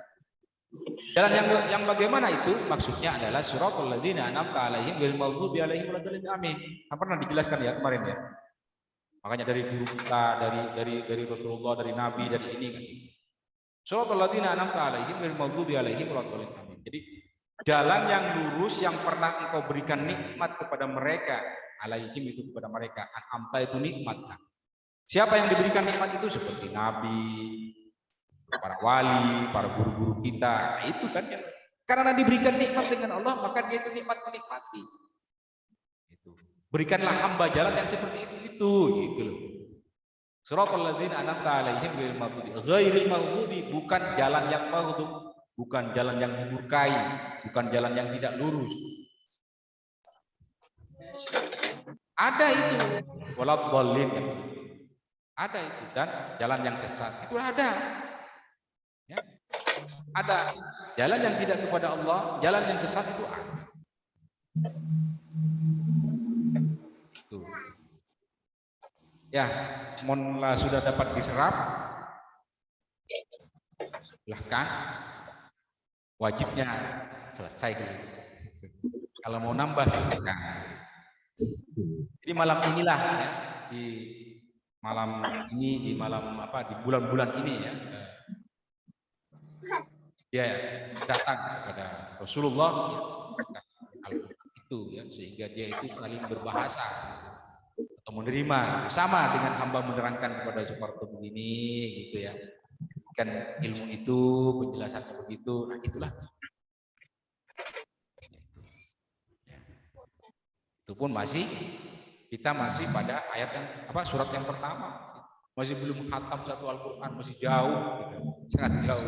Jalan yang bagaimana itu? Maksudnya adalah siratal ladzina an'amta 'alaihim ghairil maghdubi alaihim waladdallin. Amin. Pernah dijelaskan ya kemarin ya. Makanya dari guru kita, dari Rasulullah, dari Nabi, dari ini kan. Siratal ladzina an'amta 'alaihim ghairil maghdubi alaihim waladdallin. Amin. Jadi jalan yang lurus yang pernah engkau berikan nikmat kepada mereka, alaihim itu kepada mereka, an'amta itu nikmat. Siapa yang diberikan nikmat itu? Seperti Nabi, para wali, para guru-guru kita. Nah, itu kan yang karena diberikan nikmat dengan Allah, maka dia itu nikmat menikmati. Itu. Berikanlah hamba jalan yang seperti itu gitu loh. Siratal ladzina an'amta 'alaihim ghairil maghdubi, bukan jalan yang maghdub. Bukan jalan yang dimurkai, bukan jalan yang tidak lurus. Ada itu, waladdallin, ada itu, dan jalan yang sesat itu ada. Ya. Ada jalan yang tidak kepada Allah, jalan yang sesat itu ada. Tuh. Ya, mohonlah sudah dapat diserap. Silahkan. Wajibnya selesai dulu. Kalau mau nambah silakan. Jadi malam inilah ya, di malam ini, di malam apa, di bulan-bulan ini ya, dia datang kepada Rasulullah ya, itu ya, sehingga dia itu saling berbahasa atau menerima sama dengan hamba menerangkan kepada Suparto begini gitu ya. Kan ilmu itu penjelasannya begitu, nah itulah. Itu pun kita masih pada ayat yang apa, surat yang pertama, masih belum khatam satu Al-Quran, masih jauh, gitu. Sangat jauh.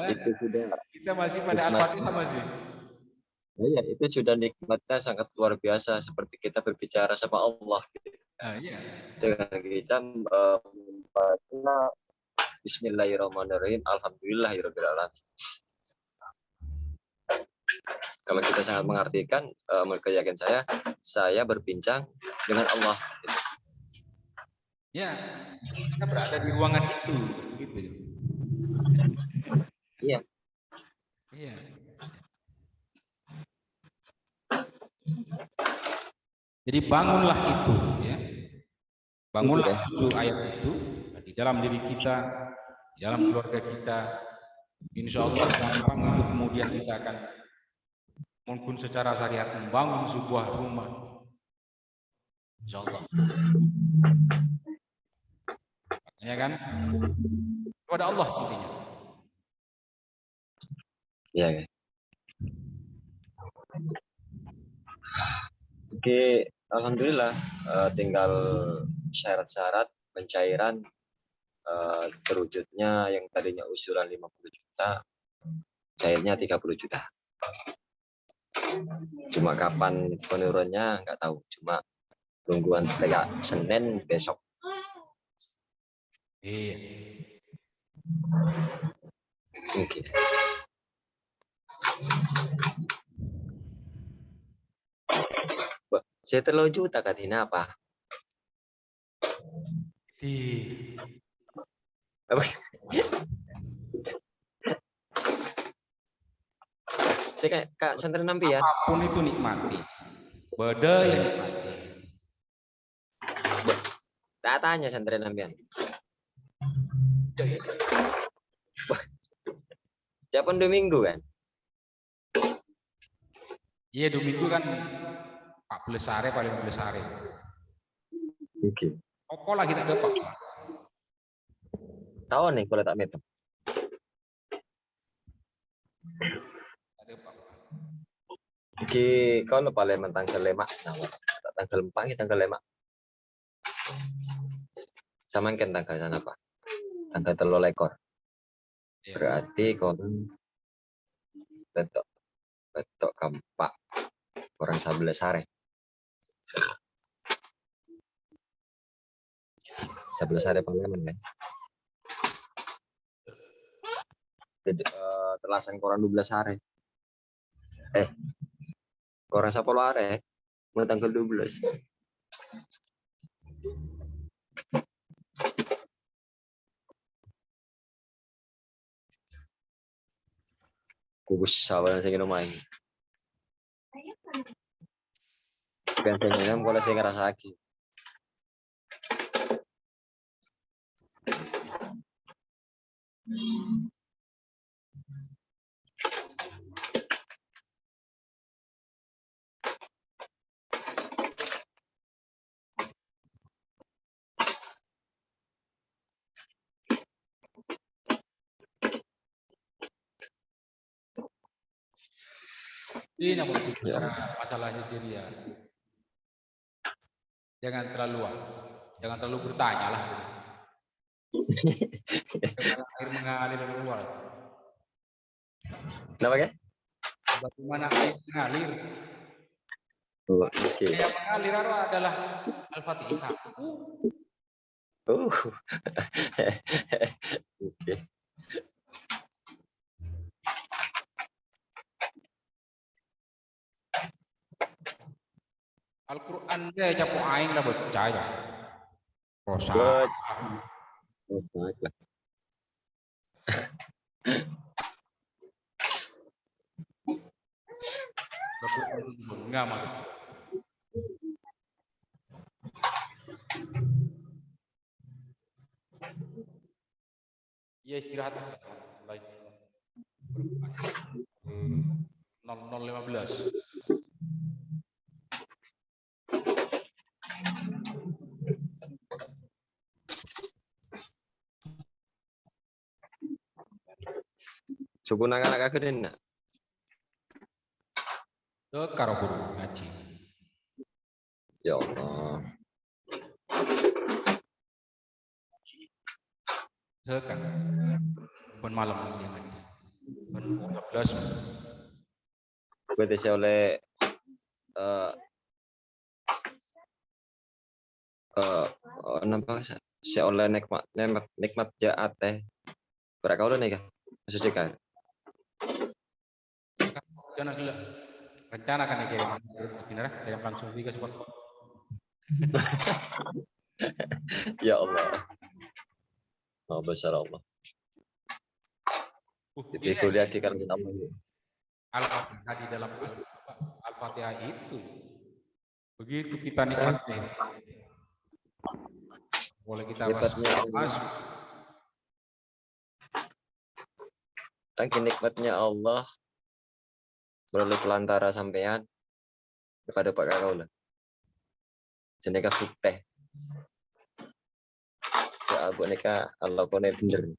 Itu sudah. Kita masih pada Al-Fatihah masih. Ya, itu sudah nikmatnya sangat luar biasa, seperti kita berbicara sama Allah. Gitu. Iya. Dengan kita membaca Bismillahirrahmanirrahim, Alhamdulillahirabbil alamin. Kalau kita sangat mengartikan, mereka yakin saya berbincang dengan Allah. Gitu. Ya, kita berada di ruangan itu, begitu. Iya. Iya. Jadi bangunlah itu, ya. Bangunlah itu ayat itu di dalam diri kita, di dalam keluarga kita. Insya Allah gampang untuk kemudian kita akan mungkin secara syariat membangun sebuah rumah. Insya Allah. Ya kan? Kepada Allah intinya. Iya. Oke, alhamdulillah, tinggal syarat-syarat pencairan terwujudnya yang tadinya usulan 50 juta, cairnya 30 juta. Cuma kapan penurunnya nggak tahu, cuma tungguan kayak Senin besok. Iya. Oke. Saya 3 juta katina apa? Saya kayak Kak Santri Nampi ya. Apapun itu nikmati. Beda yang nikmati. Tak tanya Santri Nampian. Japan 2 minggu kan? Iya, 2 minggu kan 14 hari paling 15 hari. Oke. Apa lagi tak dapat? Tahu nih kalau tak meter. Ada apa? Ki kalau Palembang tanggal 5, tanggal 4 tanggal 5. Sama kan tanggal sana Pak. Tanggal 3 lekor. Ya. Berarti kon betok kampak orang 11 hari. 11 hari Palembang kan. Jadi, telasan koran 12 hari. Koran 10 hari. Mau tanggal 12. Kubus sawan sing main. Kan sing kalau sing ngrasake. Ini yang bicara masalah Nigeria. Jangan terlalu bertanya lah. Air mengalir keluar. Kenapa kan? Bagaimana air mengalir? Oke. Yang mengalir adalah Al-Fatihah. Oke. Al-Quran dia capo aing lah percaya. Rosa. Baiklah. Enggak maksud. Iya istirahat baik. 00.15. Suku anak kagerin nak. Karo guru ngaji. Ya Allah. Sekarang pun malam dia ngaji. Pun 12. Berarti saya oleh nampak saya oleh nikmat jaat teh. Berapa kau udah nih kah? Maksudnya kan? Jangan gila. Rencana kan kirim kirim langsung juga support. Ya Allah. Oh besar Allah. Jadi kuliah di karena Allah. Al-Fatihah di dalam Al-Fatihah itu begitu kita nikmati boleh kita masuk Lagi nikmatnya Allah melalui pelantara sampean kepada Pak Karola. Jeneka teh. Ya abu nika Allah kone bener.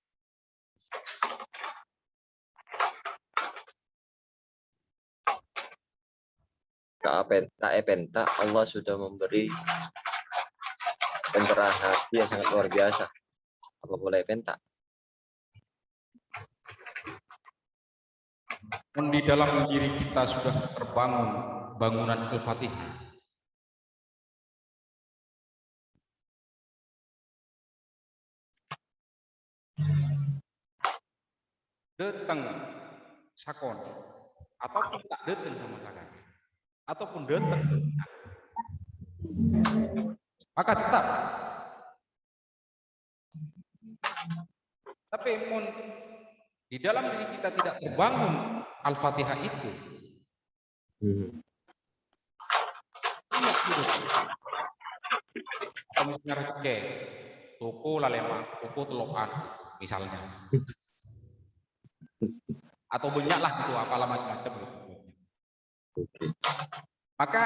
Tak epenta Allah sudah memberi pencerahan hati yang sangat luar biasa. Apa boleh penta? di dalam diri kita sudah terbangun bangunan Al-Fatihah. Datang sakon ataupun tak datang sama kakak ataupun datang maka tetap tapi di dalam diri kita tidak terbangun Al-Fatihah itu atau misalnya rezeki toko lalema toko telokan misalnya atau banyak lah gitu apalah macam-macam gitu. Maka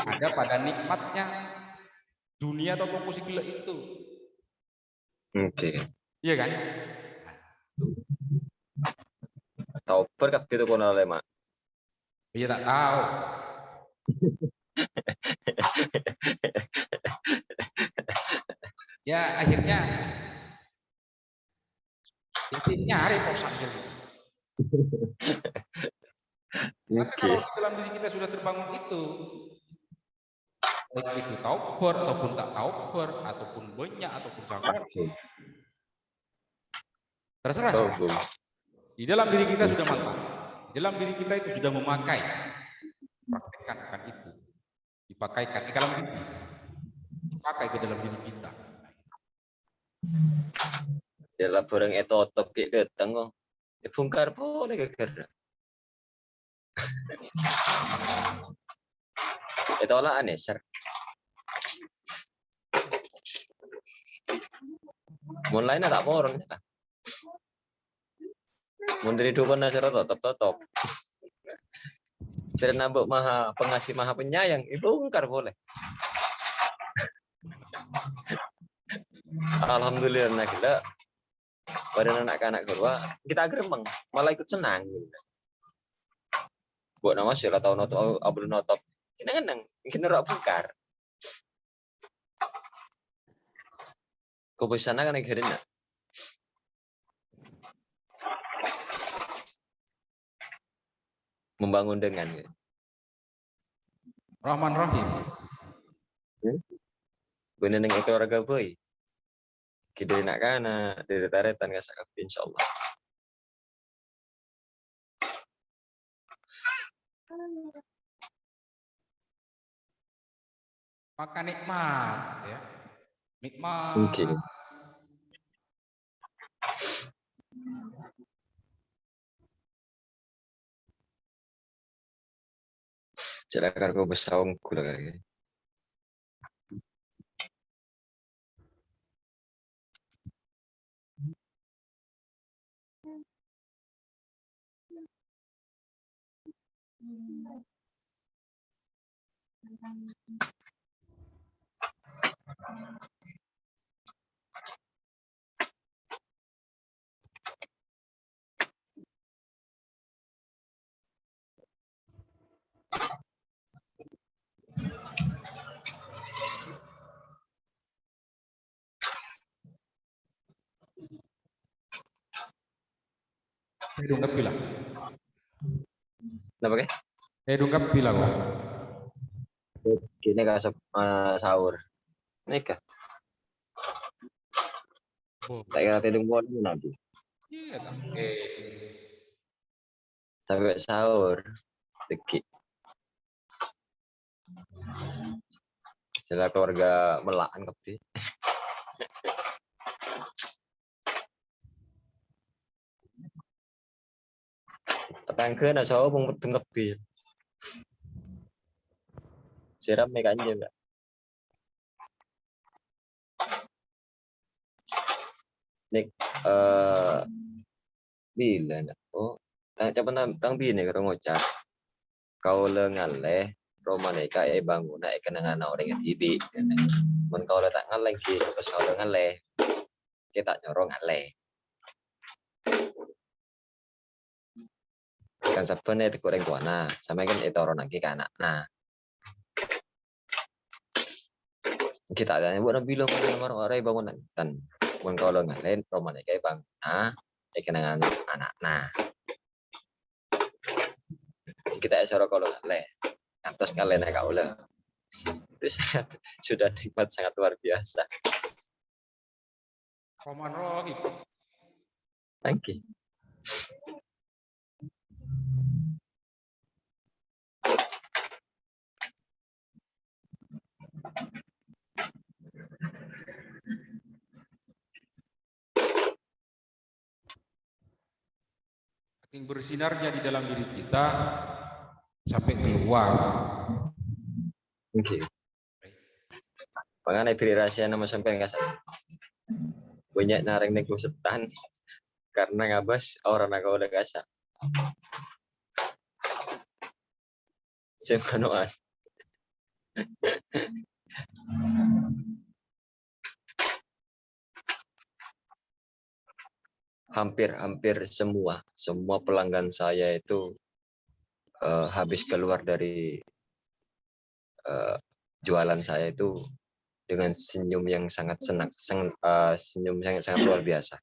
ada pada nikmatnya dunia atau toko segala itu. Oke. Iya kan? Oktober kabeh itu kono le, Mak. Iya tak tahu. Ya akhirnya nyari posan gitu. Tapi kalau di dalam diri kita sudah terbangun itu, baik itu tauber ataupun tak tauber ataupun banyak ataupun sangat, terserah. Di dalam diri kita sudah mantap. Di dalam diri kita itu sudah memakai, praktekkan akan itu, dipakaikan di dalam diri, dipakai ke dalam diri kita. Dalam barang itu otot kita datang kok. Bongkar boleh gegara. Itu lah aneh, sir. Mulai nak tak porong. Menteri dukun nasir top. Sering nambah maha pengasih maha penyayang. Bongkar boleh. Alhamdulillah nak kita. Pada anak-anak kedua kita geremeng, malah ikut senang. Buat nama sih atau notop abul notop. Kenang kita rak bongkar. Kau sana kan akhirnya. Membangun dengan Rahman Rahim. Bener dengan keluarga boy. Kita nak kana dari taretan kasak insyaallah. Maka nikmat ya. Nikmat. Okay. Celakar kau bersawang kula kali. Hidung kepilah. Kenapa ke? Hidung kepilah kok. Kini kasih sahur. Nikah. Tak kira tidung buat nanti. Iya tak. Sampai sahur. Teki. Sila keluarga melaan kepi. Tangke nak sawo pun beteng kepi. Siram mereka aja enggak. Nik bila nak. Oh, tang bini karo ngocak. Kau lengaleh romaneka bangun kenangan orang yang tibi. Mun kau tak ngaleng ki terus kau lengaleh. Kita nyorong ngaleh. Kan sebenarnya itu kurang tuana, sama kan itu orang lagi ke anak. Nah, kita tanya buat bilang orang bangun dan mun kalau ngalain roman kayak bang, kenangan anak. Nah, kita esok kalau ngaleh, atas kalian kau lah, itu sudah nikmat sangat luar biasa. Rahman Rahim. Thank you. Saking bersinarnya di dalam diri kita sampai keluar. Oke. Makanya diri rahasia nama sampai nggak sadar. Banyak nareng nego setan karena ngabas orang naga udah kasak. Semanoan. hampir semua pelanggan saya itu habis keluar dari jualan saya itu dengan senyum yang sangat senang, senyum yang sangat luar biasa.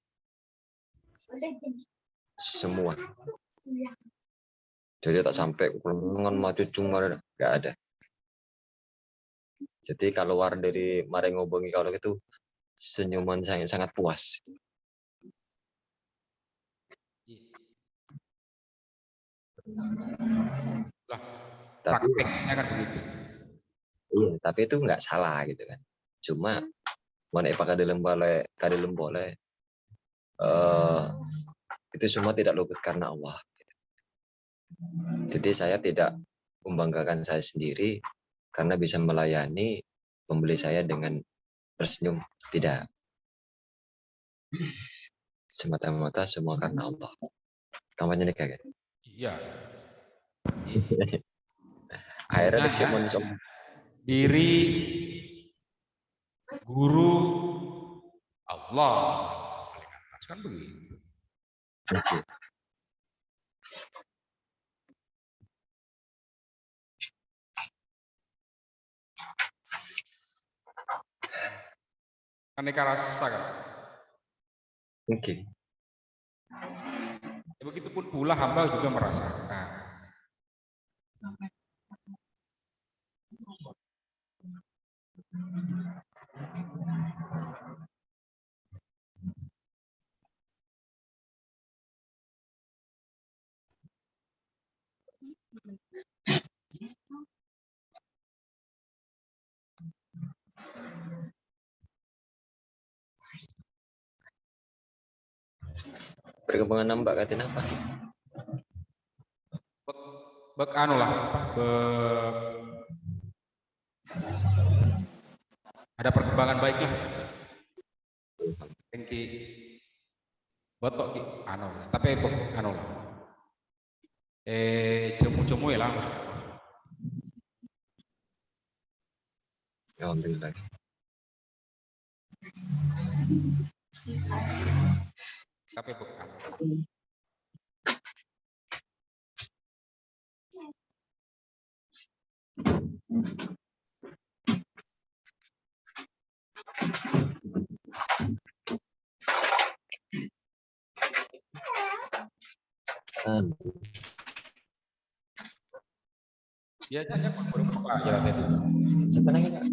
Semua. Jadi tak sampai dengan maju cuma nggak ada. Jadi keluar dari mari ngobongi kalau itu senyuman sangat puas. Lah, Tapi prakteknya kan begitu. iya, tapi itu nggak salah gitu kan. Cuma mana pakai dalam boleh itu semua tidak luput karena Allah. Jadi saya tidak membanggakan saya sendiri karena bisa melayani pembeli saya dengan tersenyum, tidak. Semata-mata semua karena Allah. Kampanye nikah kan? Iya. Akhirnya Nah, ya, manusia diri, guru, Allah. Paling atas kan begitu. Aneka rasa kan. Oke. Ya, begitupun pula hamba juga merasakan. Perkembangan Mbak katin apa? Anu lah, ada perkembangan baik lah. Engki botok ki anu, tapi anu lah. Cemu-cemu ya lah. Alhamdulillah. Tapi bukan. Biasanya berapa jalan itu? Sebenarnya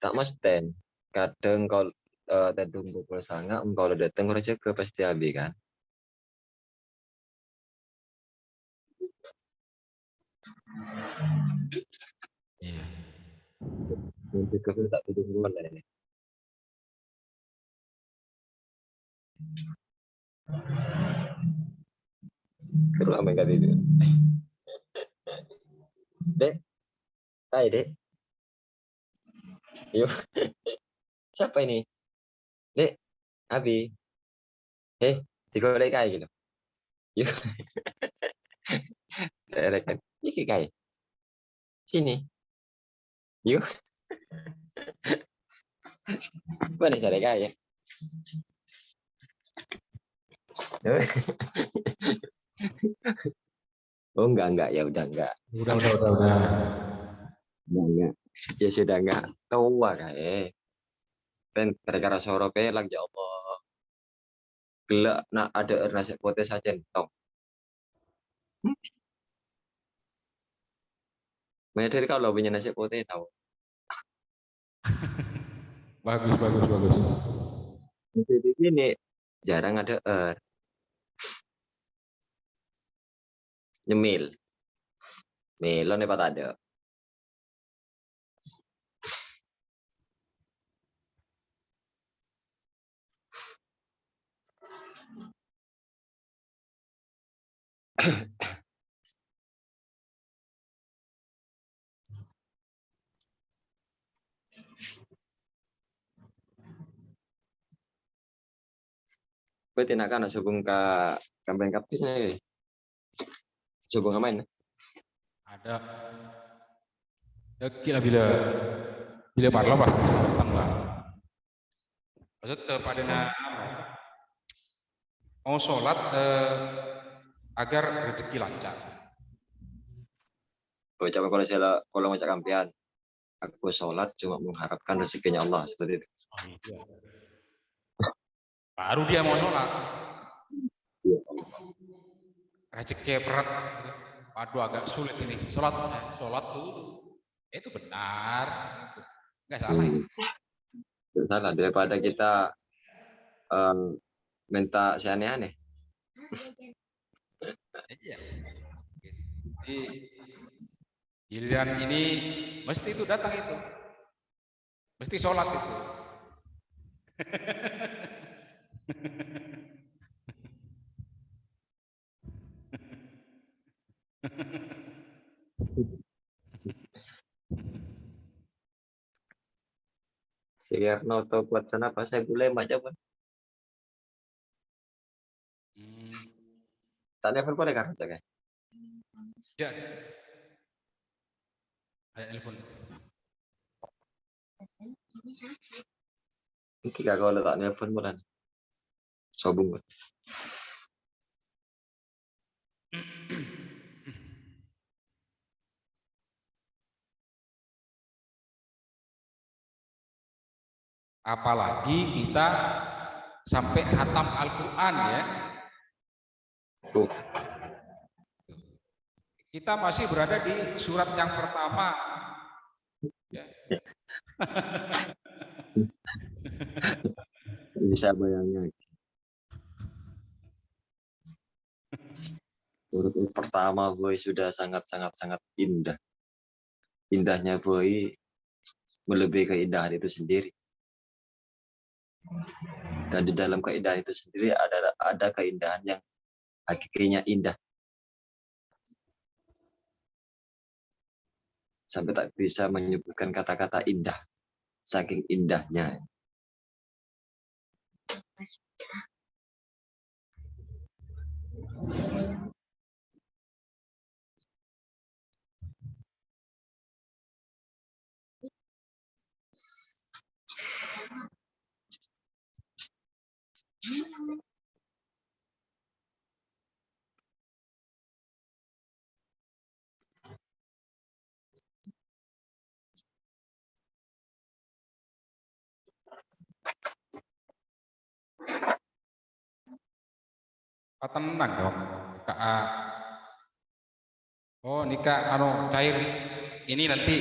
tak mas ten. Kadang kalau tedung pukul sangat, kalau datang raja ke pasti habis kan. Iya. Nanti ke tak tedung boleh ini. Terus apa yang itu? Dek, hai dek. Yuk, siapa ini? Dek, Abi. Digolek kayak gitu. Yuk. Saya rekan. Ini kayak. Sini. Yuk. Mana saya kayak? Oh enggak ya udah enggak. Udah. Enggak. Ya sudah enggak tua kayak. Ben gara-gara soro pelang ya Allah. Gelak nak ada nasi putih saja tau. Mana dari kalau punya nasi putih tahu. Bagus. Jadi ini jarang ada nyemil. Melon apa tak ada. Kowe tinakan hubung ke kampung kapis nih. Hubung ke mana? Ada. Dekil lah bila parlo pasti datang lah. Maksud pada mau sholat agar rezeki lancar. Coba kalau ngajak kampian, aku sholat cuma mengharapkan rezekinya Allah seperti itu. Oh, iya. Baru dia mau sholat. Rezeki berat. Waduh agak sulit ini. Sholat dulu. Itu benar. Nggak salah itu. Nggak salah daripada kita minta si aneh-aneh. Iya. Jadi giliran ini mesti itu datang itu. Mesti sholat itu. Siarno atau buat sana apa saya gulai aja pun. Tanya apa boleh kan? Ya. Ada telepon. Ini kalau letak telepon bulan. Sobung. Apalagi kita sampai khatam Al-Quran ya. Kita masih berada di surat yang pertama. Ya. Bisa bayangnya. Surat yang pertama boy sudah sangat indah. Indahnya boy melebihi keindahan itu sendiri. Dan di dalam keindahan itu sendiri ada keindahan yang hakikatnya indah. Sampai tak bisa menyebutkan kata-kata indah. Saking indahnya. Tenang dong. Oh nikah cair ini nanti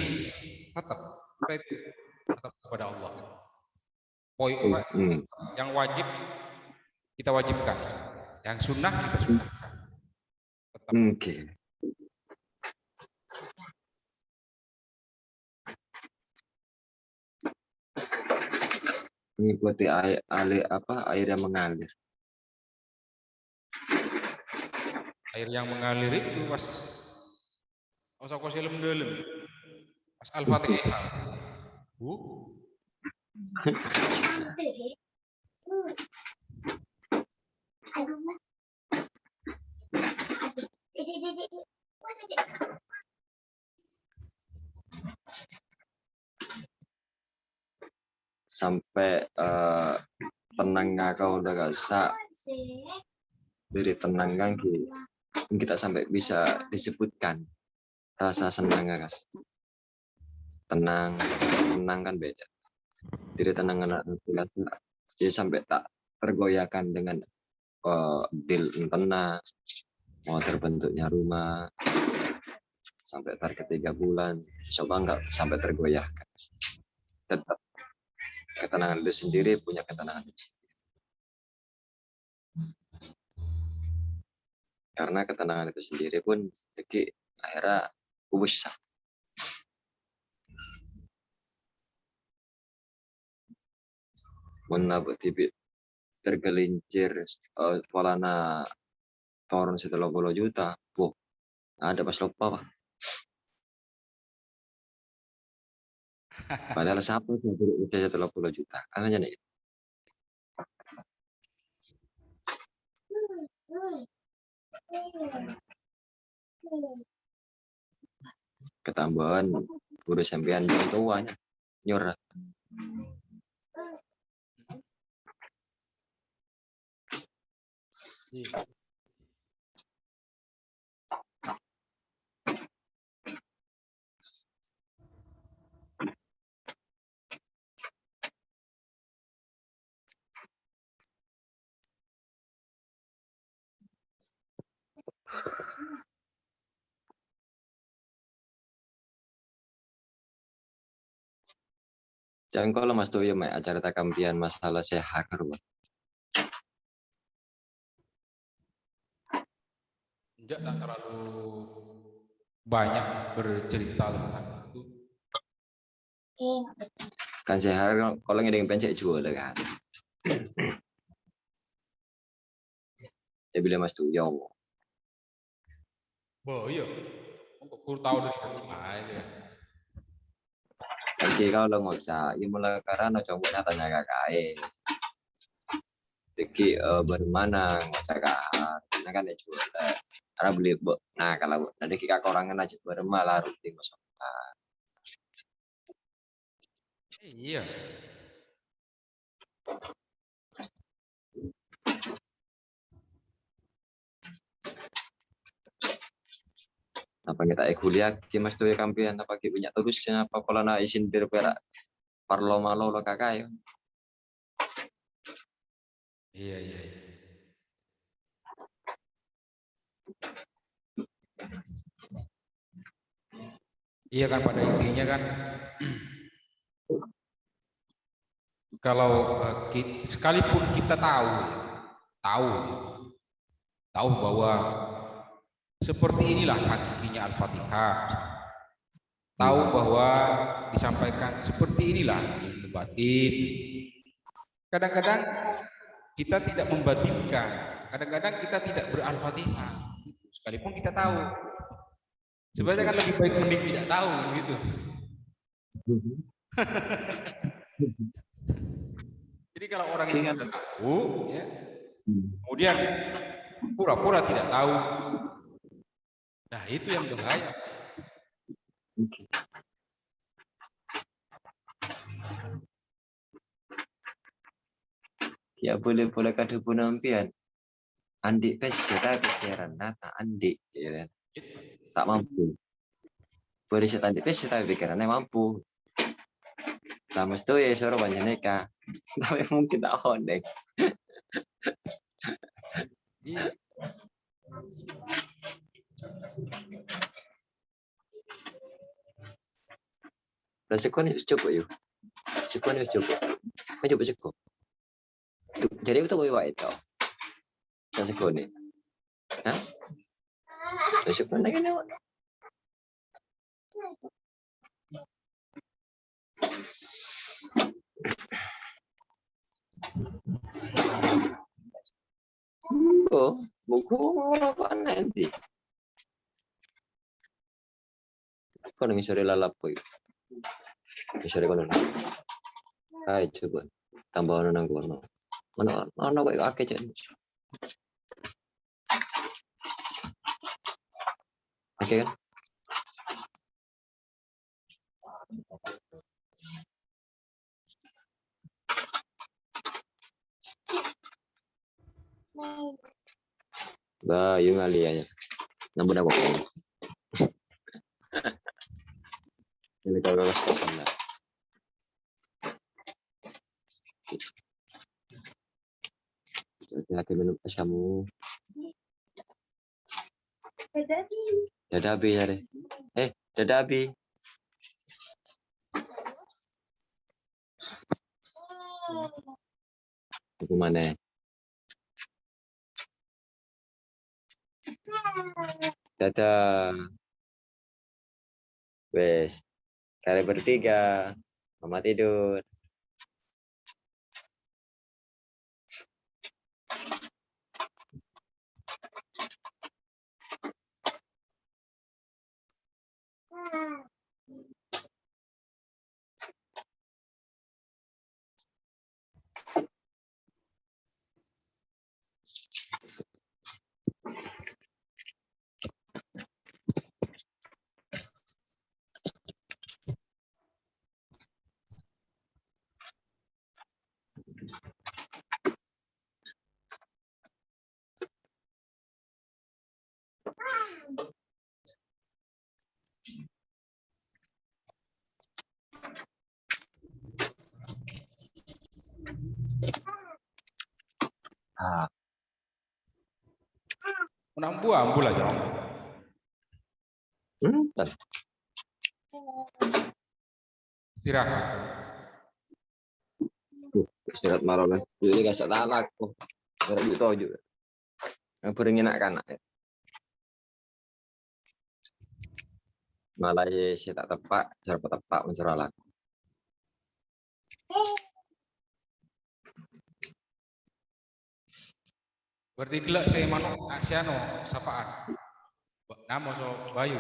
tetap kepada Allah. Poin yang wajib kita wajibkan, yang sunnah kita sunnahkan. Oke. Mengikuti air yang mengalir. Air yang mengalir itu pas film dalam pas Al-Fatihah. Sampai tenangnya kau udah gak sah dari tenangnya kita sampai bisa disebutkan rasa senangnya guys. Tenang kan beda. Jadi tenang dia sampai tak tergoyahkan dengan deal tenang, mau terbentuknya rumah sampai target 3 bulan, coba nggak sampai tergoyahkan. Tetap ketenangan itu sendiri punya ketenangan itu sendiri. Karena ketenangan itu sendiri pun jadi akhirnya usah. Menabuk tibit tergelincir polana turun 30 juta. Wow, ada pas lupa Pak. Padahal siapa tuh udah 30 juta? Karena nih. Ketambahan guru sampean tuanya nyurah. Iya. Jangan kalau Mas Toyo mek acara takampian masalah sehat rumah. Enggak, tak terlalu banyak bercerita tentang itu. Kan sehat kalau ngedeng pencet jual kan. Dia bilang Mas Toyo. Oh iya, kok kurang tahu dari mana aja. Jadi kalau ngocak, ya mulai karena coba tanya kakak. Jadi bermana ngocak kan, karena kan ya jual. Karena beli nah kalau nanti kita korangan aja bermalah rutin masuk. Iya. Apa kita kuliah ki Mas Toyo kampian apa ki punya terusnya apa kalau na isin perak parlo malo lo kakak ya. Iya, iya, iya. Iya kan, pada intinya kan kalau sekalipun kita tahu bahwa seperti inilah hakikinya Al-Fatihah, tahu bahwa disampaikan seperti inilah ilmu batin. Kadang-kadang kita tidak membatinkan, kadang-kadang kita tidak ber-Al-Fatihah, sekalipun kita tahu. Sebenarnya kan lebih baik mending tidak tahu gitu. Jadi kalau orang yang sudah tahu, ya, kemudian pura-pura tidak tahu, nah itu yang berbahaya. Ya boleh kadu penampian. Andik pes kita pikiran nata andik ya kan. Tak mampu. Boleh saya andik pes kita pikirannya mampu. Nah Mas Toyo ya suruh banyak neka. Tapi mungkin tak honek. Iya. Dan sekolah ini coba yuk. Sekolah ini coba. Kan coba sekolah. Jadi itu gue itu. Dan sekolah ini. Hah? Dan sekolah lagi nih. Oh, buku apa nanti? Kau nangis sore lalap boy. Sore kono. Ayo coba. Tambah nang kono. Mana baik akeh cek. Oke kan? Bayu ngali aja. Namun aku pengen. Ini kalau kosan lah. Hati-hati minum es kamu. Dadabi ya deh. Dadabi. Itu mana? Dadah. Wes. Kali bertiga. Mama tidur. Ah, Menambu ambu lah jong. dan Istirahat. istirahat malam ini gak salah aku. Berat itu juga. Yang paling enak kan. Malah saya tak tepak, cara tepak mencurah laku. Berarti gelak saya manuk aksiano sapaan. Nama so Bayu.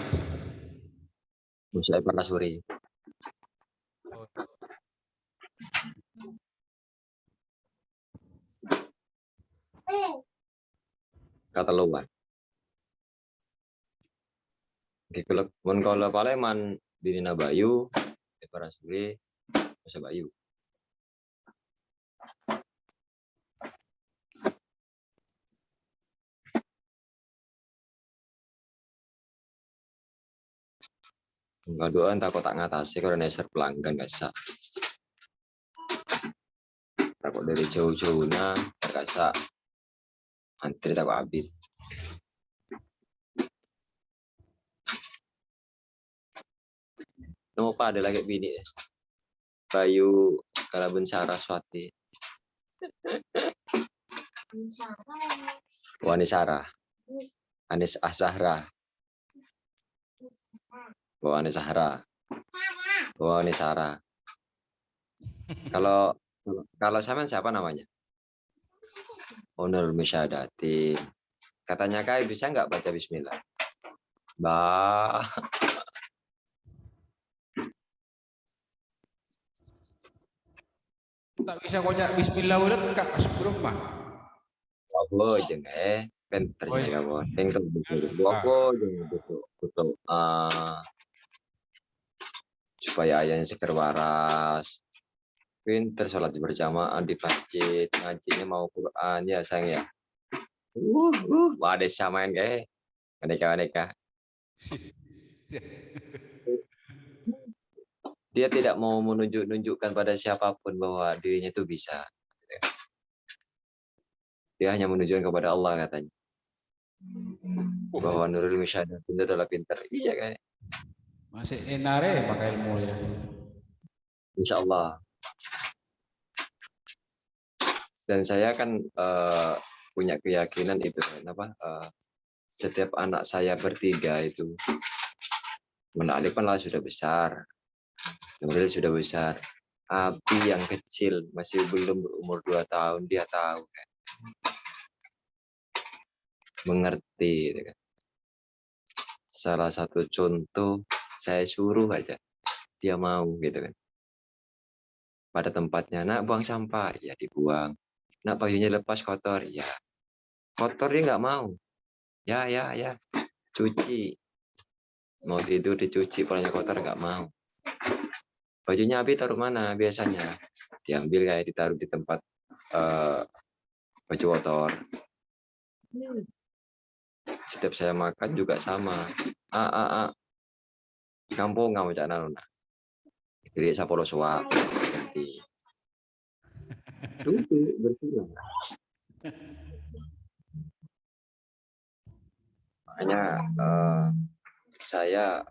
Saya pernah sore. Oh, Kata luar. Kalau paleman Dirina Bayu, para sore, masa Bayu. Ngaduan takut tak ngatasi kalau neser pelanggan gak sah. Takut dari jauh-jauh gak sah. Antri takut habis. Kenapa ada lagi bini? Bayu Kalaben Saraswati. Wani Sarah. Anis Azahra. Wani Sahra. Wani Sarah. Kalau sama siapa namanya? Onur Misyadati. Katanya Kai bisa nggak baca Bismillah? Bah. tak bisa kocak bismillah udah kak sebelum mah. Apa aja pinter Oh, sih iya. kamu. Tinggal betul. Apa aja betul. Supaya ayahnya seger waras. Pinter sholat berjamaah di masjid, ngajinya mau Quran ya sayang ya. Wadah samain kayak aneka. Dia tidak mau menunjukkan pada siapapun bahwa dirinya itu bisa. Dia hanya menunjukkan kepada Allah katanya. Bahwa Nurul Misyadat itu adalah pintar. Iya kayak. Masih enare pakai ilmu ya. Insya Allah. Dan saya kan punya keyakinan itu kenapa setiap anak saya bertiga itu Alif kan lah sudah besar, Nuril sudah besar, Abi yang kecil masih belum berumur 2 tahun dia tahu kan. Mengerti gitu kan. Salah satu contoh saya suruh aja dia mau gitu kan. Pada tempatnya nak buang sampah ya dibuang, nak bajunya lepas kotor ya kotor dia nggak mau ya cuci, mau tidur dicuci palanya kotor nggak mau. Bajunya Abi taruh mana biasanya? Diambil kayak ditaruh di tempat baju kotor. Setiap saya makan juga sama. Kampung nggak mau cakap nona. Jadi saya polos suap. Ganti. Duduk bersila. Makanya saya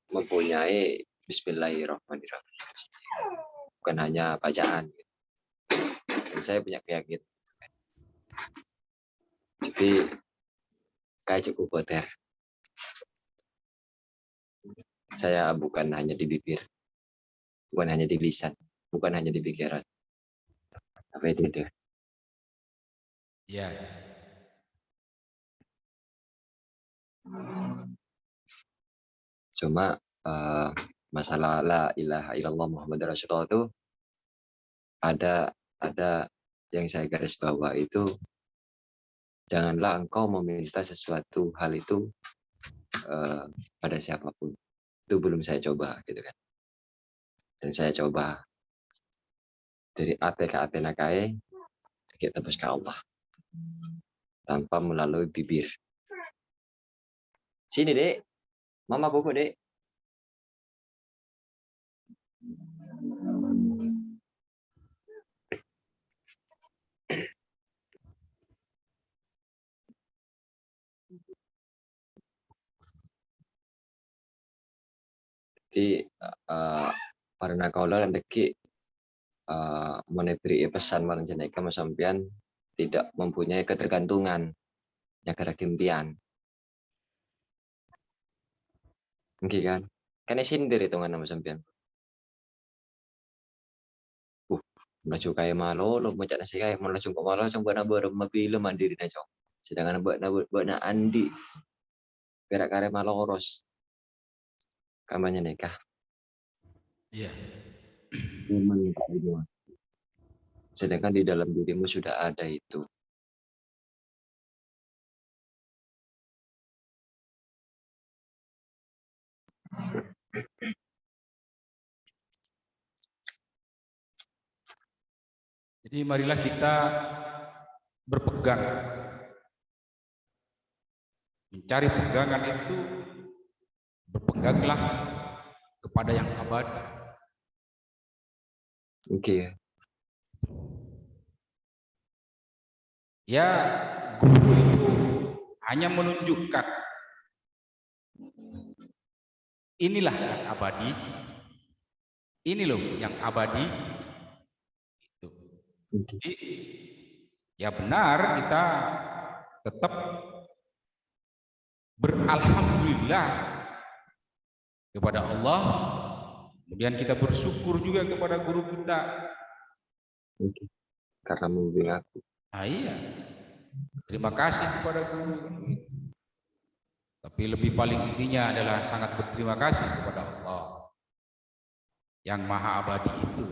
mempunyai Bismillahirrahmanirrahim. Bukan hanya bacaan. Dan saya punya keyakinan. Jadi kayak cukup boter. Saya bukan hanya di bibir, bukan hanya di lisan, bukan hanya di pikiran. Apa itu deh? Ya. Cuma masalah la ilaha illallah Muhammad Rasulullah itu ada yang saya garis bawah itu janganlah engkau meminta sesuatu hal itu pada siapapun. Itu belum saya coba gitu kan. Dan saya coba dari ate ke Athena kae kita tebus ke Allah tanpa melalui bibir. Sini dek, mama bobo dek. Jadi karena kaulah deki menebri pesan marang jeneka sampean tidak mempunyai ketergantungan nyagara kimpian. Nggih kan? Kan sindir hitungan nama sampean. Melaju kayak malo, lo macam nasi kayak melaju kok malo, cuma buat nabur mobil mandiri na cong. Sedangkan buat na andi, berak kare malo oros. Kampanye nikah. Iya. Sedangkan di dalam dirimu sudah ada itu. Jadi marilah kita berpegang. Mencari pegangan itu berpeganglah kepada yang abadi. Oke. Ya, guru itu hanya menunjukkan inilah yang abadi. Ini loh yang abadi. Jadi, ya benar kita tetap beralhamdulillah kepada Allah, kemudian kita bersyukur juga kepada guru kita. Karena membimbing aku. Iya, terima kasih kepada guru. Tapi lebih paling intinya adalah sangat berterima kasih kepada Allah yang maha abadi itu.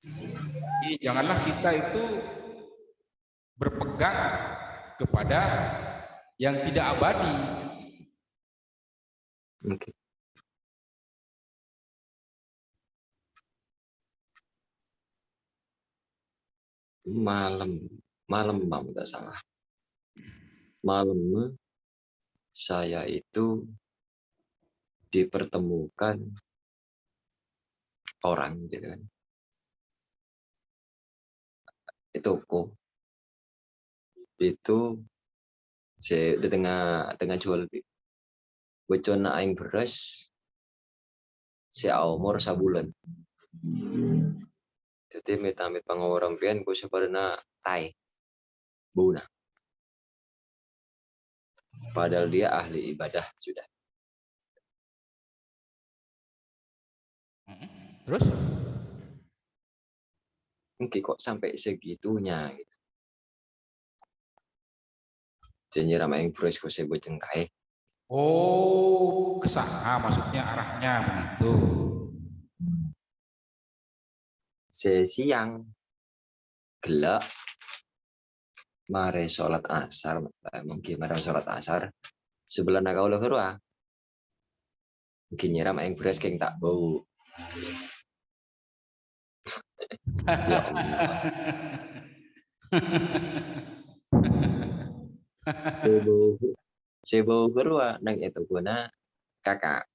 Jadi janganlah kita itu berpegang kepada yang tidak abadi. Malam tidak salah. Malam saya itu dipertemukan orang gitu kan. Toko itu saya di tengah jual bocona aing beras si umur sabulan. Jadi amit-amit pangawang pian ku sebenarnya tai buna. Padahal dia ahli ibadah sudah. Terus? Mungkin kok sampai segitunya gitu. Jadi ramai yang beras ku sebut jengkai. Oh, ke sana maksudnya arahnya begitu. Siang gelap mare sholat asar mungkin mare sholat asar sebelah nakau leherwa mungkin nyiram aing beras keng tak bau. Ya Allah. Sebo berua nang itu guna kakak.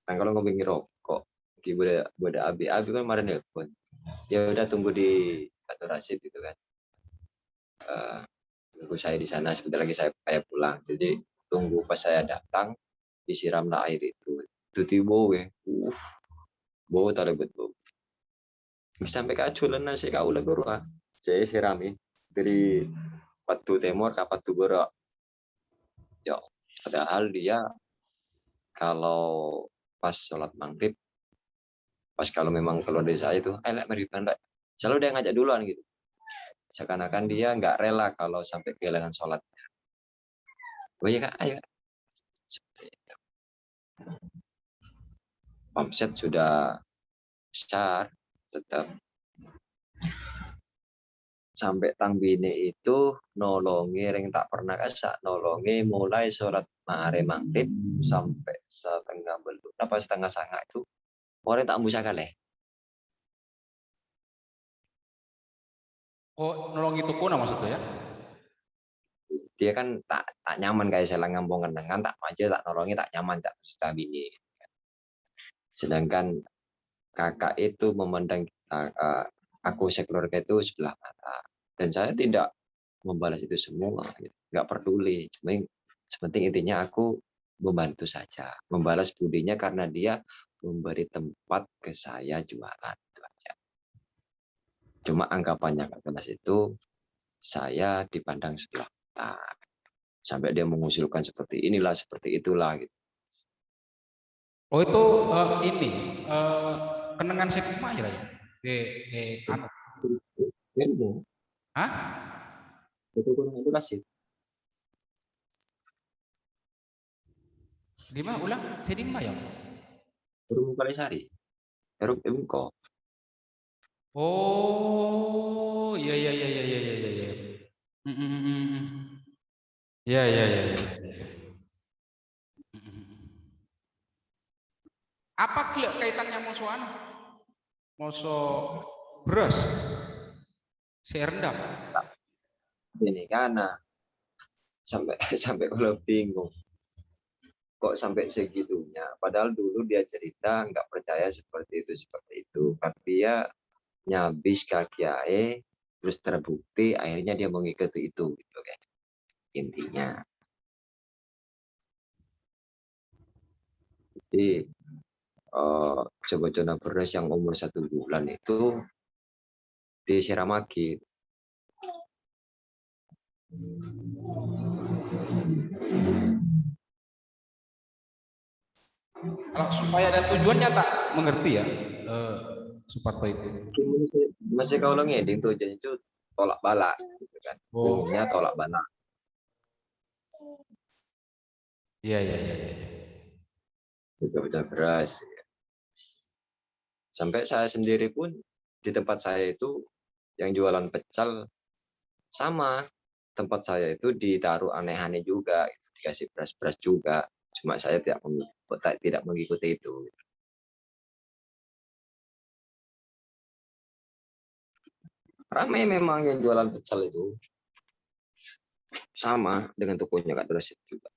Nang kalau ngomong rokok, kita bude abi kan kemarin nelpon. Ya udah tunggu di kantor Rasid gitu kan. Tunggu saya di sana sebentar lagi saya pulang. Jadi tunggu pas saya datang disiramlah air itu. Itu tiba ya. Bau tak lebet bau. Sampai kaculan nasi kau lah berua. Saya siramin dari Patu Timur ke Patu Berok. Ya, padahal dia kalau pas sholat maghrib, pas kalau memang keluar dari saya itu, ayo mari Mbak. Selalu dia ngajak duluan gitu. Seakan-akan dia nggak rela kalau sampai kehilangan sholatnya. Oh iya kak, ayo. Omset sudah besar, tetap sampai tang bine itu nolongi ring tak pernah kasak nolongi mulai sholat maghrib sampai setengah belum apa setengah sanga itu orang tak bisa kaleh. Oh, nolong itu kuna maksudnya ya? Dia kan tak nyaman kayak saya ngambung kenangan tak aja tak nolongi tak nyaman tak bini. Sedangkan kakak itu memandang aku sekeluarga itu sebelah mata dan saya tidak membalas itu semua, gitu. Nggak peduli. Cuma yang sepenting intinya aku membantu saja, membalas budinya karena dia memberi tempat ke saya jualan, itu aja. Cuma anggapannya Kak Kemas itu saya dipandang sebelah mata, sampai dia mengusulkan seperti inilah, seperti itulah, gitu. Oh itu ini kenangan Sekuma ya? Anu. Ilmu Hah? itu kurang edukasi. Di mana ulang? Saya di mana ya? Burung Kalisari, Heruk Imko. Oh, iya iya iya iya iya iya iya. Mm, mm, mm, mm. Iya iya iya iya. Mm, mm, mm. Apa kaitannya musuh anu? Musuh beras? Saya rendam. Ini karena sampai sampai udah bingung kok sampai segitunya. Padahal dulu dia cerita nggak percaya seperti itu. Kan dia nyabis kaki ae, terus terbukti akhirnya dia mengikuti itu, gitu kan. Intinya. Jadi coba-coba beras yang umur 1 bulan itu disiram lagi. Kalau supaya ada tujuannya tak mengerti ya, Suparto itu. Masih kau ngeding tuh jadi itu tolak balak, gitu kan. Oh, Umumnya tolak balak. iya iya iya. Iya. Coba-coba beras. Sampai saya sendiri pun di tempat saya itu yang jualan pecel sama, tempat saya itu ditaruh aneh-aneh juga, dikasih beras-beras juga. Cuma saya tidak mengikuti itu. Ramai memang yang jualan pecel itu. Sama dengan tokonya Kak Terus juga.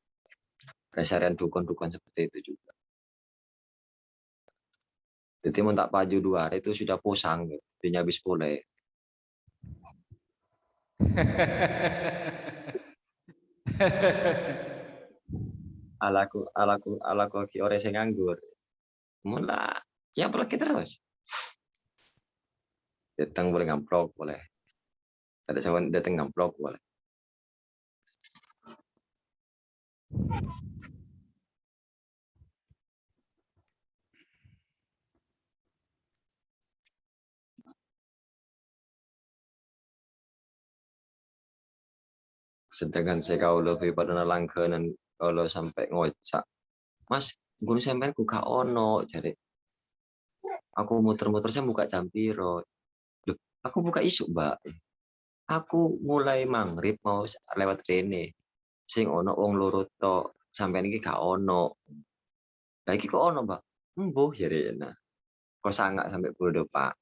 Resaran dukun-dukun seperti itu juga. Jadi mau tak paju 2 hari itu sudah pusang, dia habis boleh. Alaku ki ore sing nganggur. Mula ya pergi terus. Datang boleh ngamplok boleh. Ada sawan datang ngamplok boleh. Sedangkan saya kau lebih pada langganan kalau sampai ngocak. Mas, gue sampai buka ono jadi aku muter-muter saya buka jam piro. Duh, aku buka isu, Mbak. Aku mulai maghrib mau lewat rene. Sing ono wong loro tok, sampean iki gak ono. Lah iki kok ono, Mbak? Mbuh jare nah. Kok sangat sampai kudu, Pak.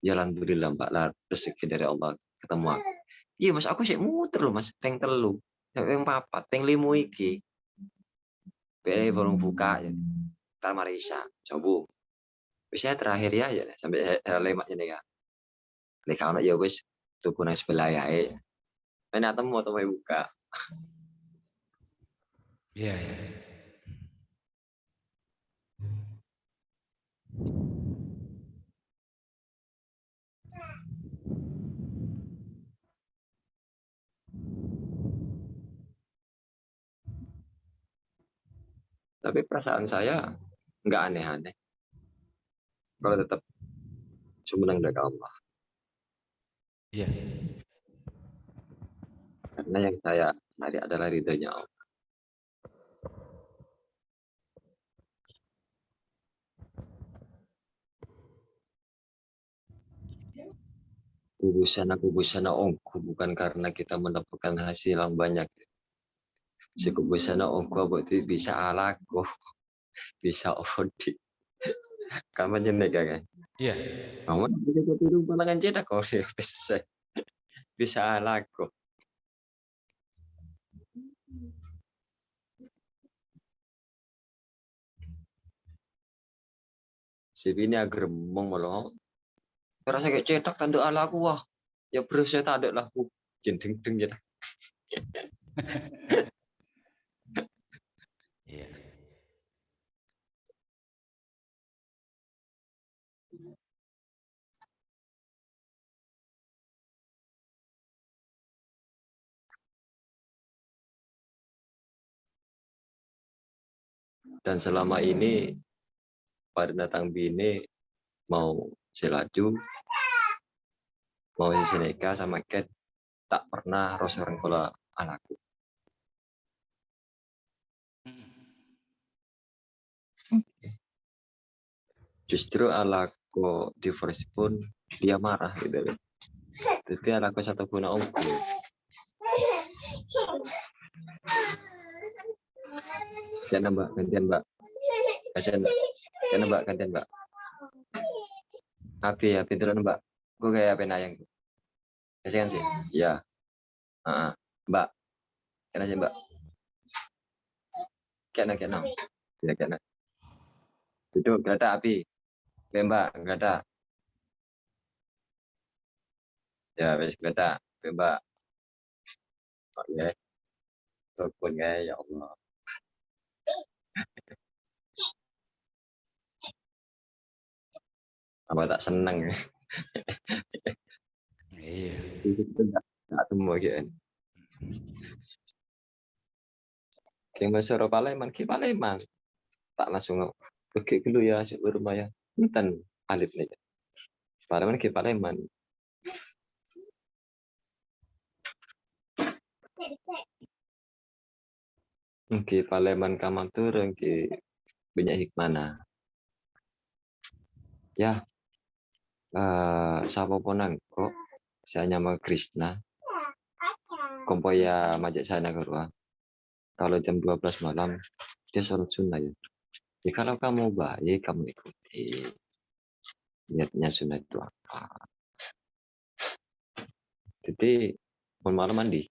Ya alhamdulillah, Mbak. Lah rezeki dari Allah ketemu aku. Iya, Mas, aku sih muter loh, Mas. Peng 3, peng 4, peng 5 iki. Bere baru buka ya. Entar Marisa, coba. Biasanya terakhir ya, sampai lemak ini ya. Lek ono ya wis tuku nang sebelah ya. Enak temu buka. Iya iya. Tapi perasaan saya nggak aneh-aneh. Kalau tetap menang dari Allah. Iya. Karena yang saya cari adalah ridhonya Allah. Kubusana ongku bukan karena kita mendapatkan hasil yang banyak. Si kubusana ongku berarti bisa alaku, bisa odi. Kamu jenek kan? Iya. Kamu bisa tidur pandangan cedak kau sih bisa alaku. Si bini agar mong malah. Rasa kayak cetak tanda alaku wah. Ya berusaha tak ada lah. jin deng ya. Iya. Dan selama ini pada datang bini mau selaju, mau sineka sama cat tak pernah rosoran kalau anakku. Justru alako divorce pun dia marah gitu loh. Jadi alako satu guna omku. Gantian mbak, gantian mbak. Gantian mbak, gantian mbak. Api dulu mbak. Gue kayak api nayang. Kasih kan sih? Ya. Mbak. Kena sih mbak. Kena. Ya kena. Itu gak ada api. Mbak, gak ada. Ya, wes gak ada. Mbak. Oh ya. Telepon ya Allah. Apa tak seneng ya? Iya. Itu tak temu gitu. Kayak masuk Paleman, ke Paleman. Tak langsung pergi dulu ya, syukur rumah ya. Enten alif nih. Paleman ke Paleman. Ke Paleman kamar turun ke banyak hikmana. Ya, siapa pun kok saya nama Krishna. Kompoya majak saya ke ruang. Kalau jam 12 malam dia sholat sunnah ya. Ya kalau kamu baik kamu ikuti. Niatnya sunnah itu apa? Jadi malam mandi,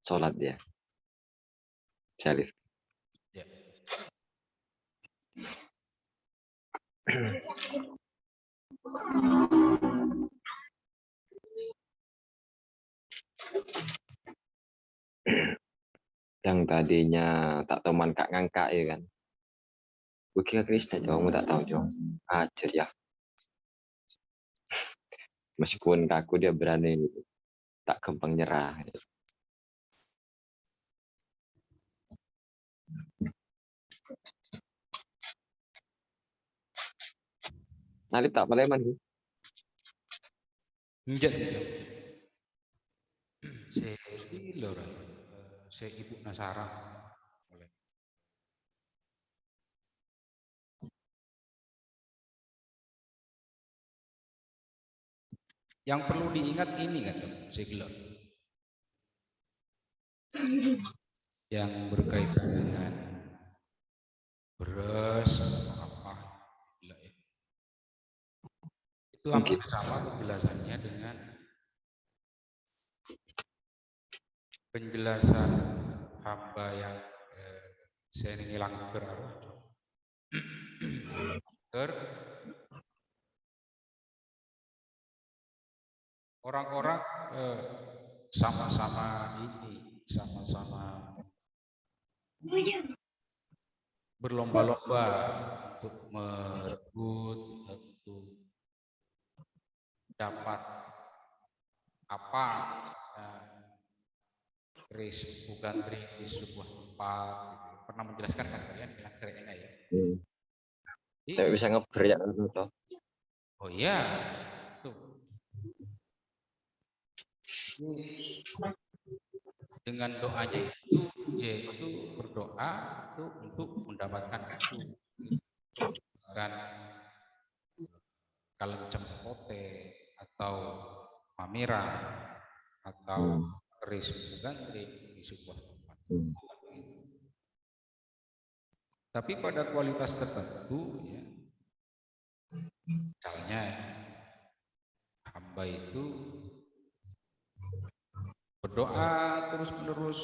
sholat dia. Salif. Ya. Yang tadinya tak teman kak ngangkak ya kan. Gue kira Krishna jauh tak tahu jauh. Ajar ya. Meskipun kaku dia berani gitu. Tak gampang nyerah. Nanti tak Paleman. Enggak. Saya lora. Saya ibu Nasara. Yang perlu diingat ini kan, saya yang berkaitan dengan beras apa ya. Itu hampir sama penjelasannya dengan penjelasan hamba yang saya ngilang ke orang-orang sama-sama berlomba-lomba untuk merebut untuk dapat apa keris bukan di sebuah tempat gitu. Pernah menjelaskan kan kalian bilang kerennya ya. Saya bisa ngeber ya tuh. Oh iya, tuh. Dengan doanya itu yaitu berdoa itu untuk mendapatkan itu dan kalencem pote atau mamira atau keris gandrik di sebuah tempat. Tapi pada kualitas tertentu ya, misalnya hamba itu berdoa terus-menerus,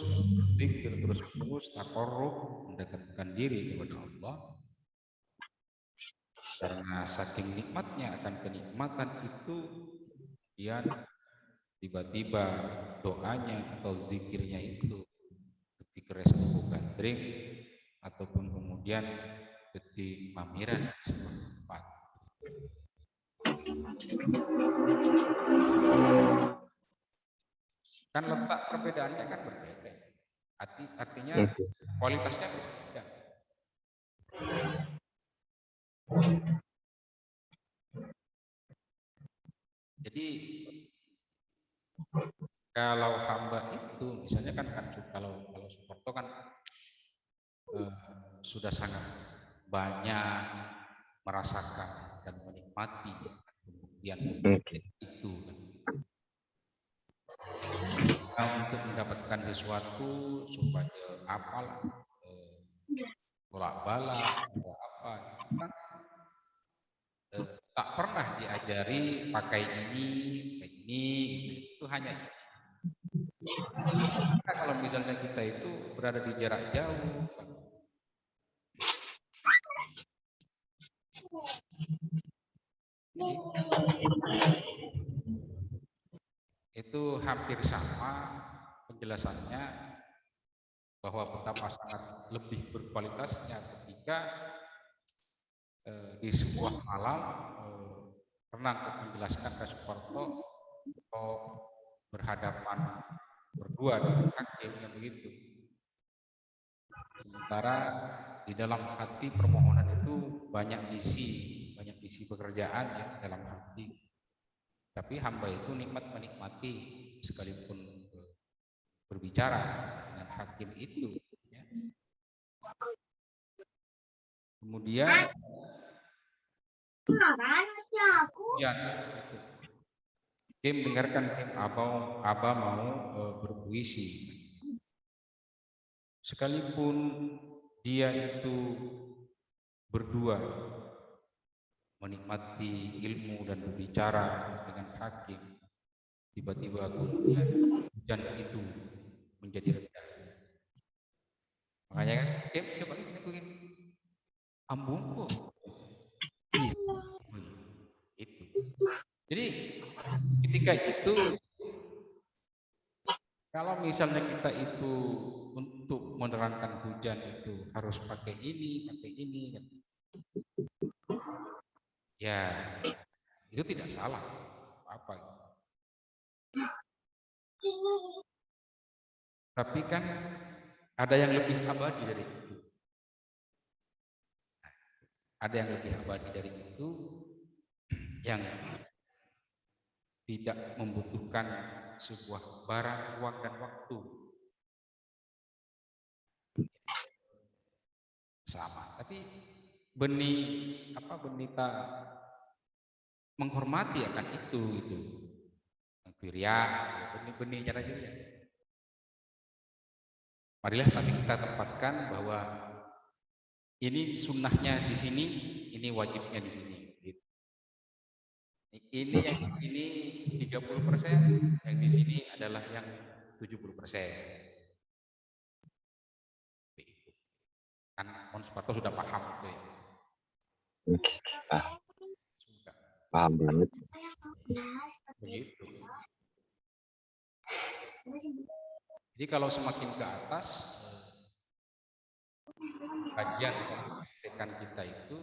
berzikir terus-menerus, takarrub, mendekatkan diri kepada Allah. Karena saking nikmatnya akan kenikmatan itu, kemudian tiba-tiba doanya atau zikirnya itu ketika resiko gandring ataupun kemudian ketik mamiran sebuah tempat. Kan letak perbedaannya kan berbeda. Artinya kualitasnya berbeda. Jadi kalau hamba itu misalnya kan kalau Suporto kan sudah sangat banyak merasakan dan menikmati pembuktian itu kan. Nah, untuk mendapatkan sesuatu supaya apalah bolak-balik atau apa itu kan tak pernah diajari pakai ini itu hanya nah, kalau misalnya kita itu berada di jarak jauh itu hampir sama penjelasannya bahwa betapa sangat lebih berkualitasnya ketika di sebuah malam pernah menjelaskan ke Suparto berhadapan berdua dengan hakim yang begitu. Sementara di dalam hati permohonan itu banyak isi pekerjaan ya dalam hati. Tapi hamba itu menikmati sekalipun berbicara dengan hakim itu. Ya. Kemudian Kim dengarkan Kim Abah mau berpuisi. Sekalipun dia itu berdua menikmati ilmu dan berbicara dengan hakim, tiba-tiba kemudian hujan itu menjadi rendah. Makanya kan Kim coba kita ambung kok. Iya. Itu. Jadi ketika itu kalau misalnya kita itu untuk menerangkan hujan itu harus pakai ini kan. Ya, itu tidak salah. Apa? Tapi kan ada yang lebih abadi dari itu. Ada yang lebih abadi dari itu yang tidak membutuhkan sebuah barang, uang dan waktu. Sama. Tapi benita menghormati akan itu gitu. Ria, benih cara diri. Marilah tapi kita tempatkan bahwa ini sunnahnya di sini, ini wajibnya di sini. Gitu. Ini yang di sini 30%, yang di sini adalah yang 70%. Kan Suparto sudah paham itu ya. Paham banget. Begitu. Jadi kalau semakin ke atas kajian dengan kita itu,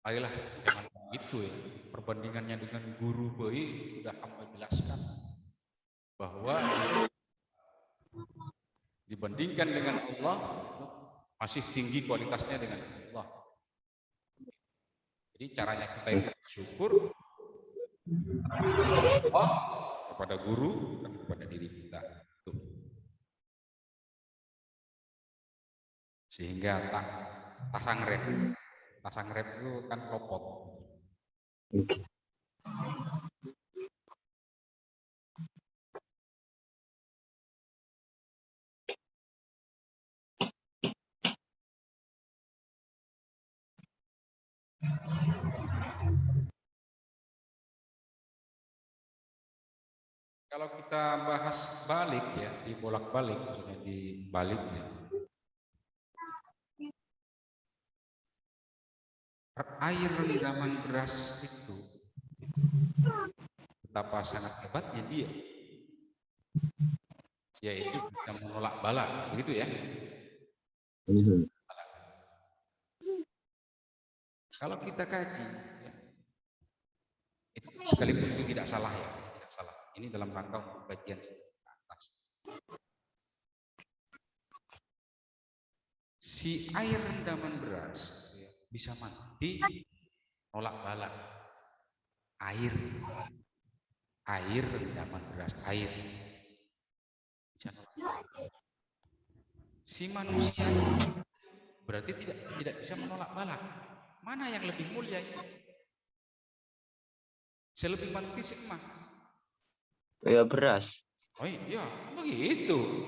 ayolah jangan begitu ya. Perbandingannya dengan guru bayi sudah hamba jelaskan bahwa dibandingkan dengan Allah masih tinggi kualitasnya dengan Allah. Jadi caranya kita itu bersyukur Allah kepada guru dan kepada diri kita. Sehingga tasang rep itu kan lopot. Kalau kita bahas balik ya, dibolak-balik, maksudnya dibalik ya. Air rendaman beras itu Betapa sangat hebatnya dia, yaitu bisa menolak bala, begitu ya. Kalau kita kaji, ya, itu sekalipun itu tidak salah ya, tidak salah. Ini dalam rangka untuk kajian atas. Si air rendaman beras ya, bisa mati nolak bala. Air rendaman beras, air bisa nolak bala. Si manusia berarti tidak bisa menolak bala. Mana yang lebih mulia ini? Selebih mati mah. Ya beras. Oh iya, begitu.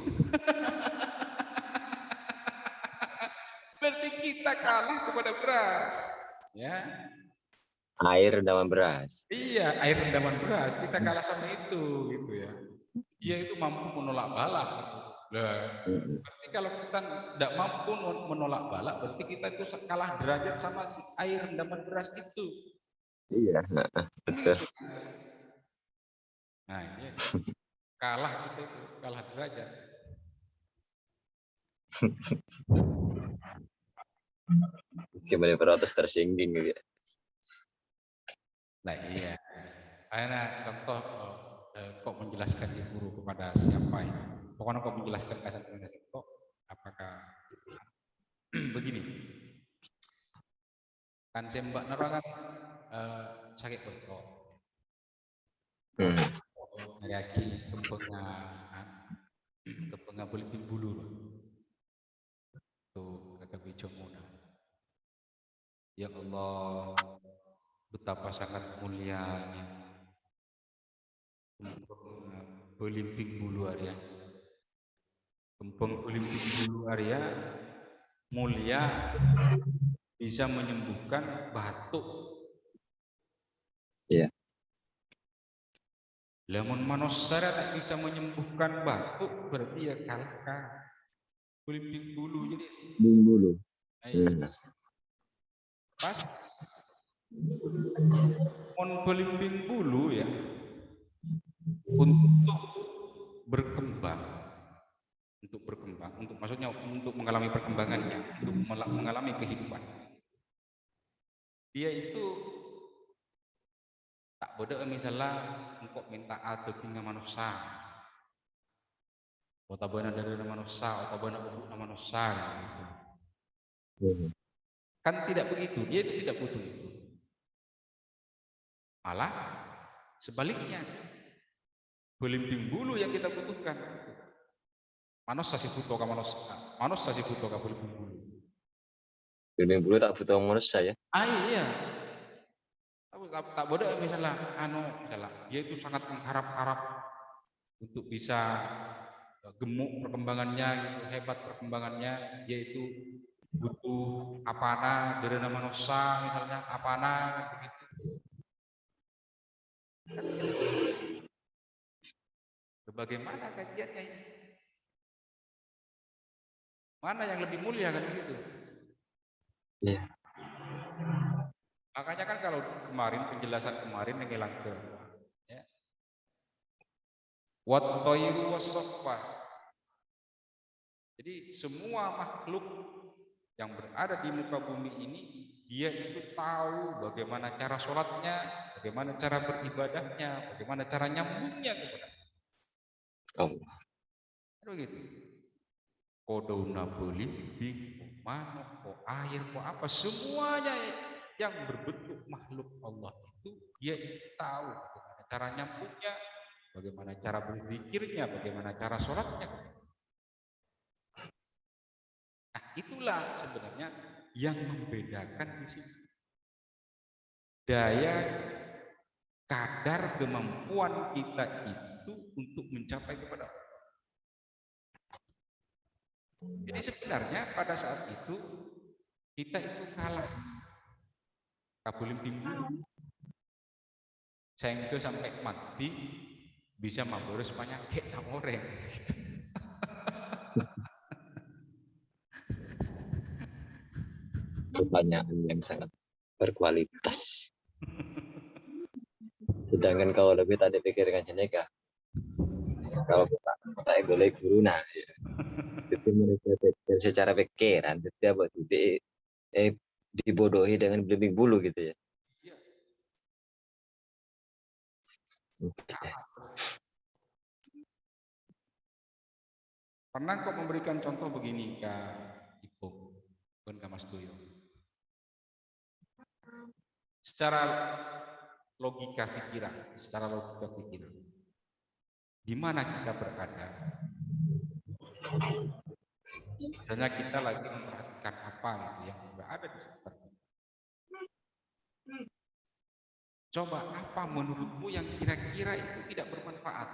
Berarti kita kalah kepada beras, ya. Air rendaman beras. Iya, air rendaman beras kita kalah sama itu, gitu ya. Dia itu mampu menolak bala. Nah, berarti kalau kita tidak mampu menolak bala, berarti kita itu kalah derajat sama si air rendaman beras itu. Iya, betul. Nah, ini kalah kita itu, kalah derajat. Gimana protes tersinggung gitu ya. Nah iya, karena contoh kok menjelaskan di guru kepada siapa ya? Pokoknya kok menjelaskan kasar kok apakah begini? Kan sembak nerangan sakit betul. Reaksi kempenga belimbing bulu tuh kakak bicomuna. Ya Allah, betapa sangat mulianya belimbing bulu Arya. Kempeng belimbing bulu Arya mulia, bisa menyembuhkan batuk. Iya. Lamun manusia tak bisa menyembuhkan batuk, berarti ya kalah belimbing bulu jadi. Bulu. Pas mon belimbing bulu ya, untuk berkembang, untuk maksudnya untuk mengalami perkembangannya, untuk mengalami kehidupan. Dia itu tak bodoh misalnya engkau minta atau tinggal manusia, atau benar dari manusia, atau benar ubuk manusia, gitu. Kan tidak begitu, dia itu tidak butuh itu. Malah sebaliknya, belimbing bulu yang kita butuhkan. Manusia sih butuh ke manusia sih butuh ke belimbing bulu. Belimbing bulu tak butuh manusia ya? Iya. Tak bodoh misalnya, misalnya dia itu sangat mengharap-harap untuk bisa gemuk perkembangannya, gitu, hebat perkembangannya, dia itu butuh apana dari nama manusia misalnya apana begitu. Bagaimana kajiannya ini? Mana yang lebih mulia kan begitu? Iya. Makanya kan kalau penjelasan kemarin yang hilang ke ya. Wat toiru wasoffa. Jadi semua makhluk yang berada di muka bumi ini, dia itu tahu bagaimana cara sholatnya, bagaimana cara beribadahnya, bagaimana cara nyambungnya kepada Allah. Begitu. Kodona belimbing, manuk, air, apa, semuanya yang berbentuk makhluk Allah itu, dia itu tahu bagaimana cara nyambungnya, bagaimana cara berzikirnya, bagaimana cara sholatnya. Nah, itulah sebenarnya yang membedakan di sini. Daya kadar kemampuan kita itu untuk mencapai kepada Allah. Jadi sebenarnya pada saat itu kita itu kalah kabelimbing bulu. Sehingga sampai mati bisa memboros penyakit orang gitu. Pertanyaan yang sangat berkualitas. Sedangkan kalau lebih tadi pikirkan jeneka. Kalau kita boleh guru nah itu mereka pikir secara pikiran setiap waktu dibodohi dengan belimbing bulu gitu ya. Pernah kok memberikan contoh begini Kak Ipo, bukan Kak Mas Tuyo. Secara logika pikiran, di mana kita berada? Misalnya kita lagi memperhatikan apa gitu yang berada di sekitar kita. Coba apa menurutmu yang kira-kira itu tidak bermanfaat?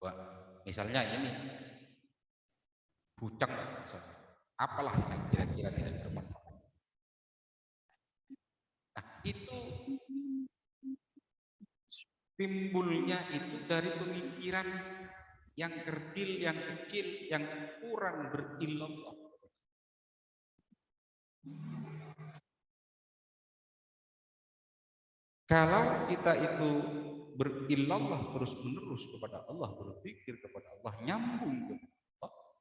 Wah, misalnya ini bucang, misalnya. Apalah yang kira-kira tidak bermanfaat? Nah, itu timbulnya itu dari pemikiran yang kerdil, yang kecil, yang kurang berilmu. Kalau kita itu berillallah terus menerus kepada Allah, berpikir kepada Allah, nyambung kepada Allah,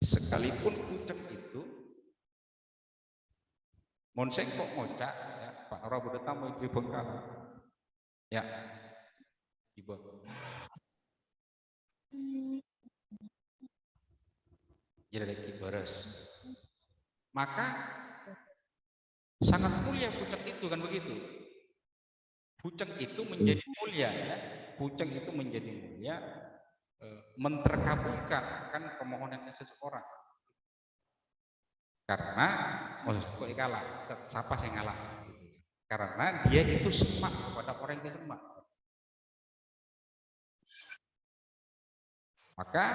sekalipun pucang itu monsek kok ngocak ya Pak Nora Budeta mau istri Bengkala ya ibu jadi ada kibaras, maka sangat mulia pucang itu kan begitu. Pucang itu menjadi mulia ya, pucang itu menjadi mulia menterkabulkan kan permohonan seseorang. Karena kok kalah, siapa yang ngalah? Karena dia itu semak kepada orang yang semak. Maka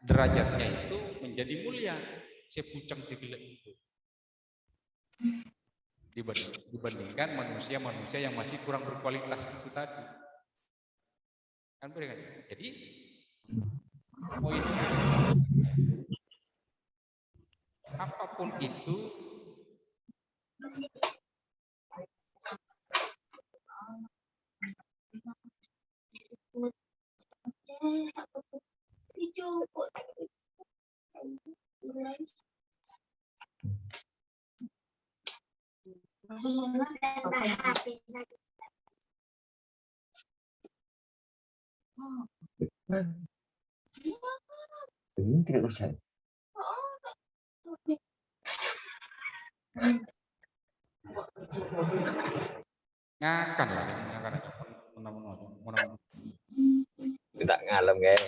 derajatnya itu menjadi mulia si pucang civilek itu dibandingkan manusia-manusia yang masih kurang berkualitas itu tadi. Kan benar kan? Jadi poin apapun itu Ini tidak usah. ngakan lah, ngakan aja. Minta ngalem guys.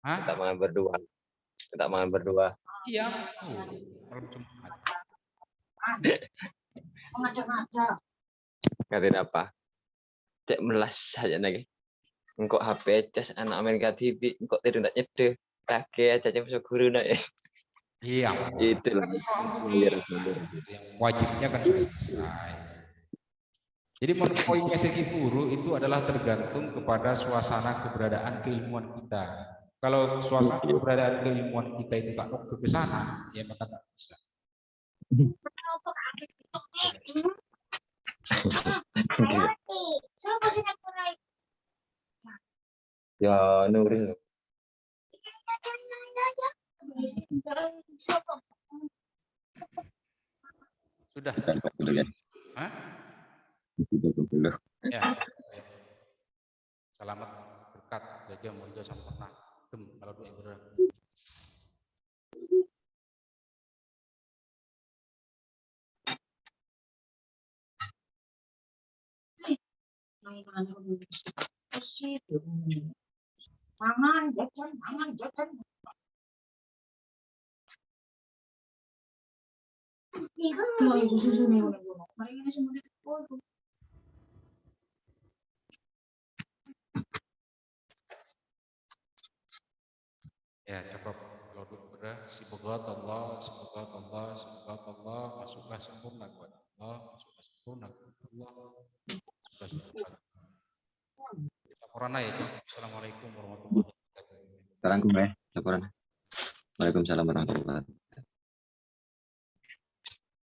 Hah? Minta makan berdua. Iya, malam Jumat. Ngatin apa? Cek melas saja lagi. Engkau HP cas anak Amerika TV, engkau tidur tak nyede. Kakek aja masuk guru nak ya. Iya. Itulah. Wajibnya kan sudah selesai. Jadi poinnya segi guru itu adalah tergantung kepada suasana keberadaan keilmuan kita. Kalau suasana keberadaan keilmuan kita itu tak ke sana, ya maka tak bisa. Ya Nurin. Sudah. Hah? Ya. Selamat berkat jaga mulia sampurna. Kalau doa benar. Mangan jajan. Kalau ibu susu nih udah bunuh. Mari ini semua dikumpul. Ya, coba kalau doa semoga Allah, masuklah sempurna kepada Allah, masuklah sempurna kepada Allah, masuklah sempurna. Laporan ya, Assalamualaikum warahmatullahi wabarakatuh. Sekarang gue laporan. Waalaikumsalam warahmatullahi wabarakatuh.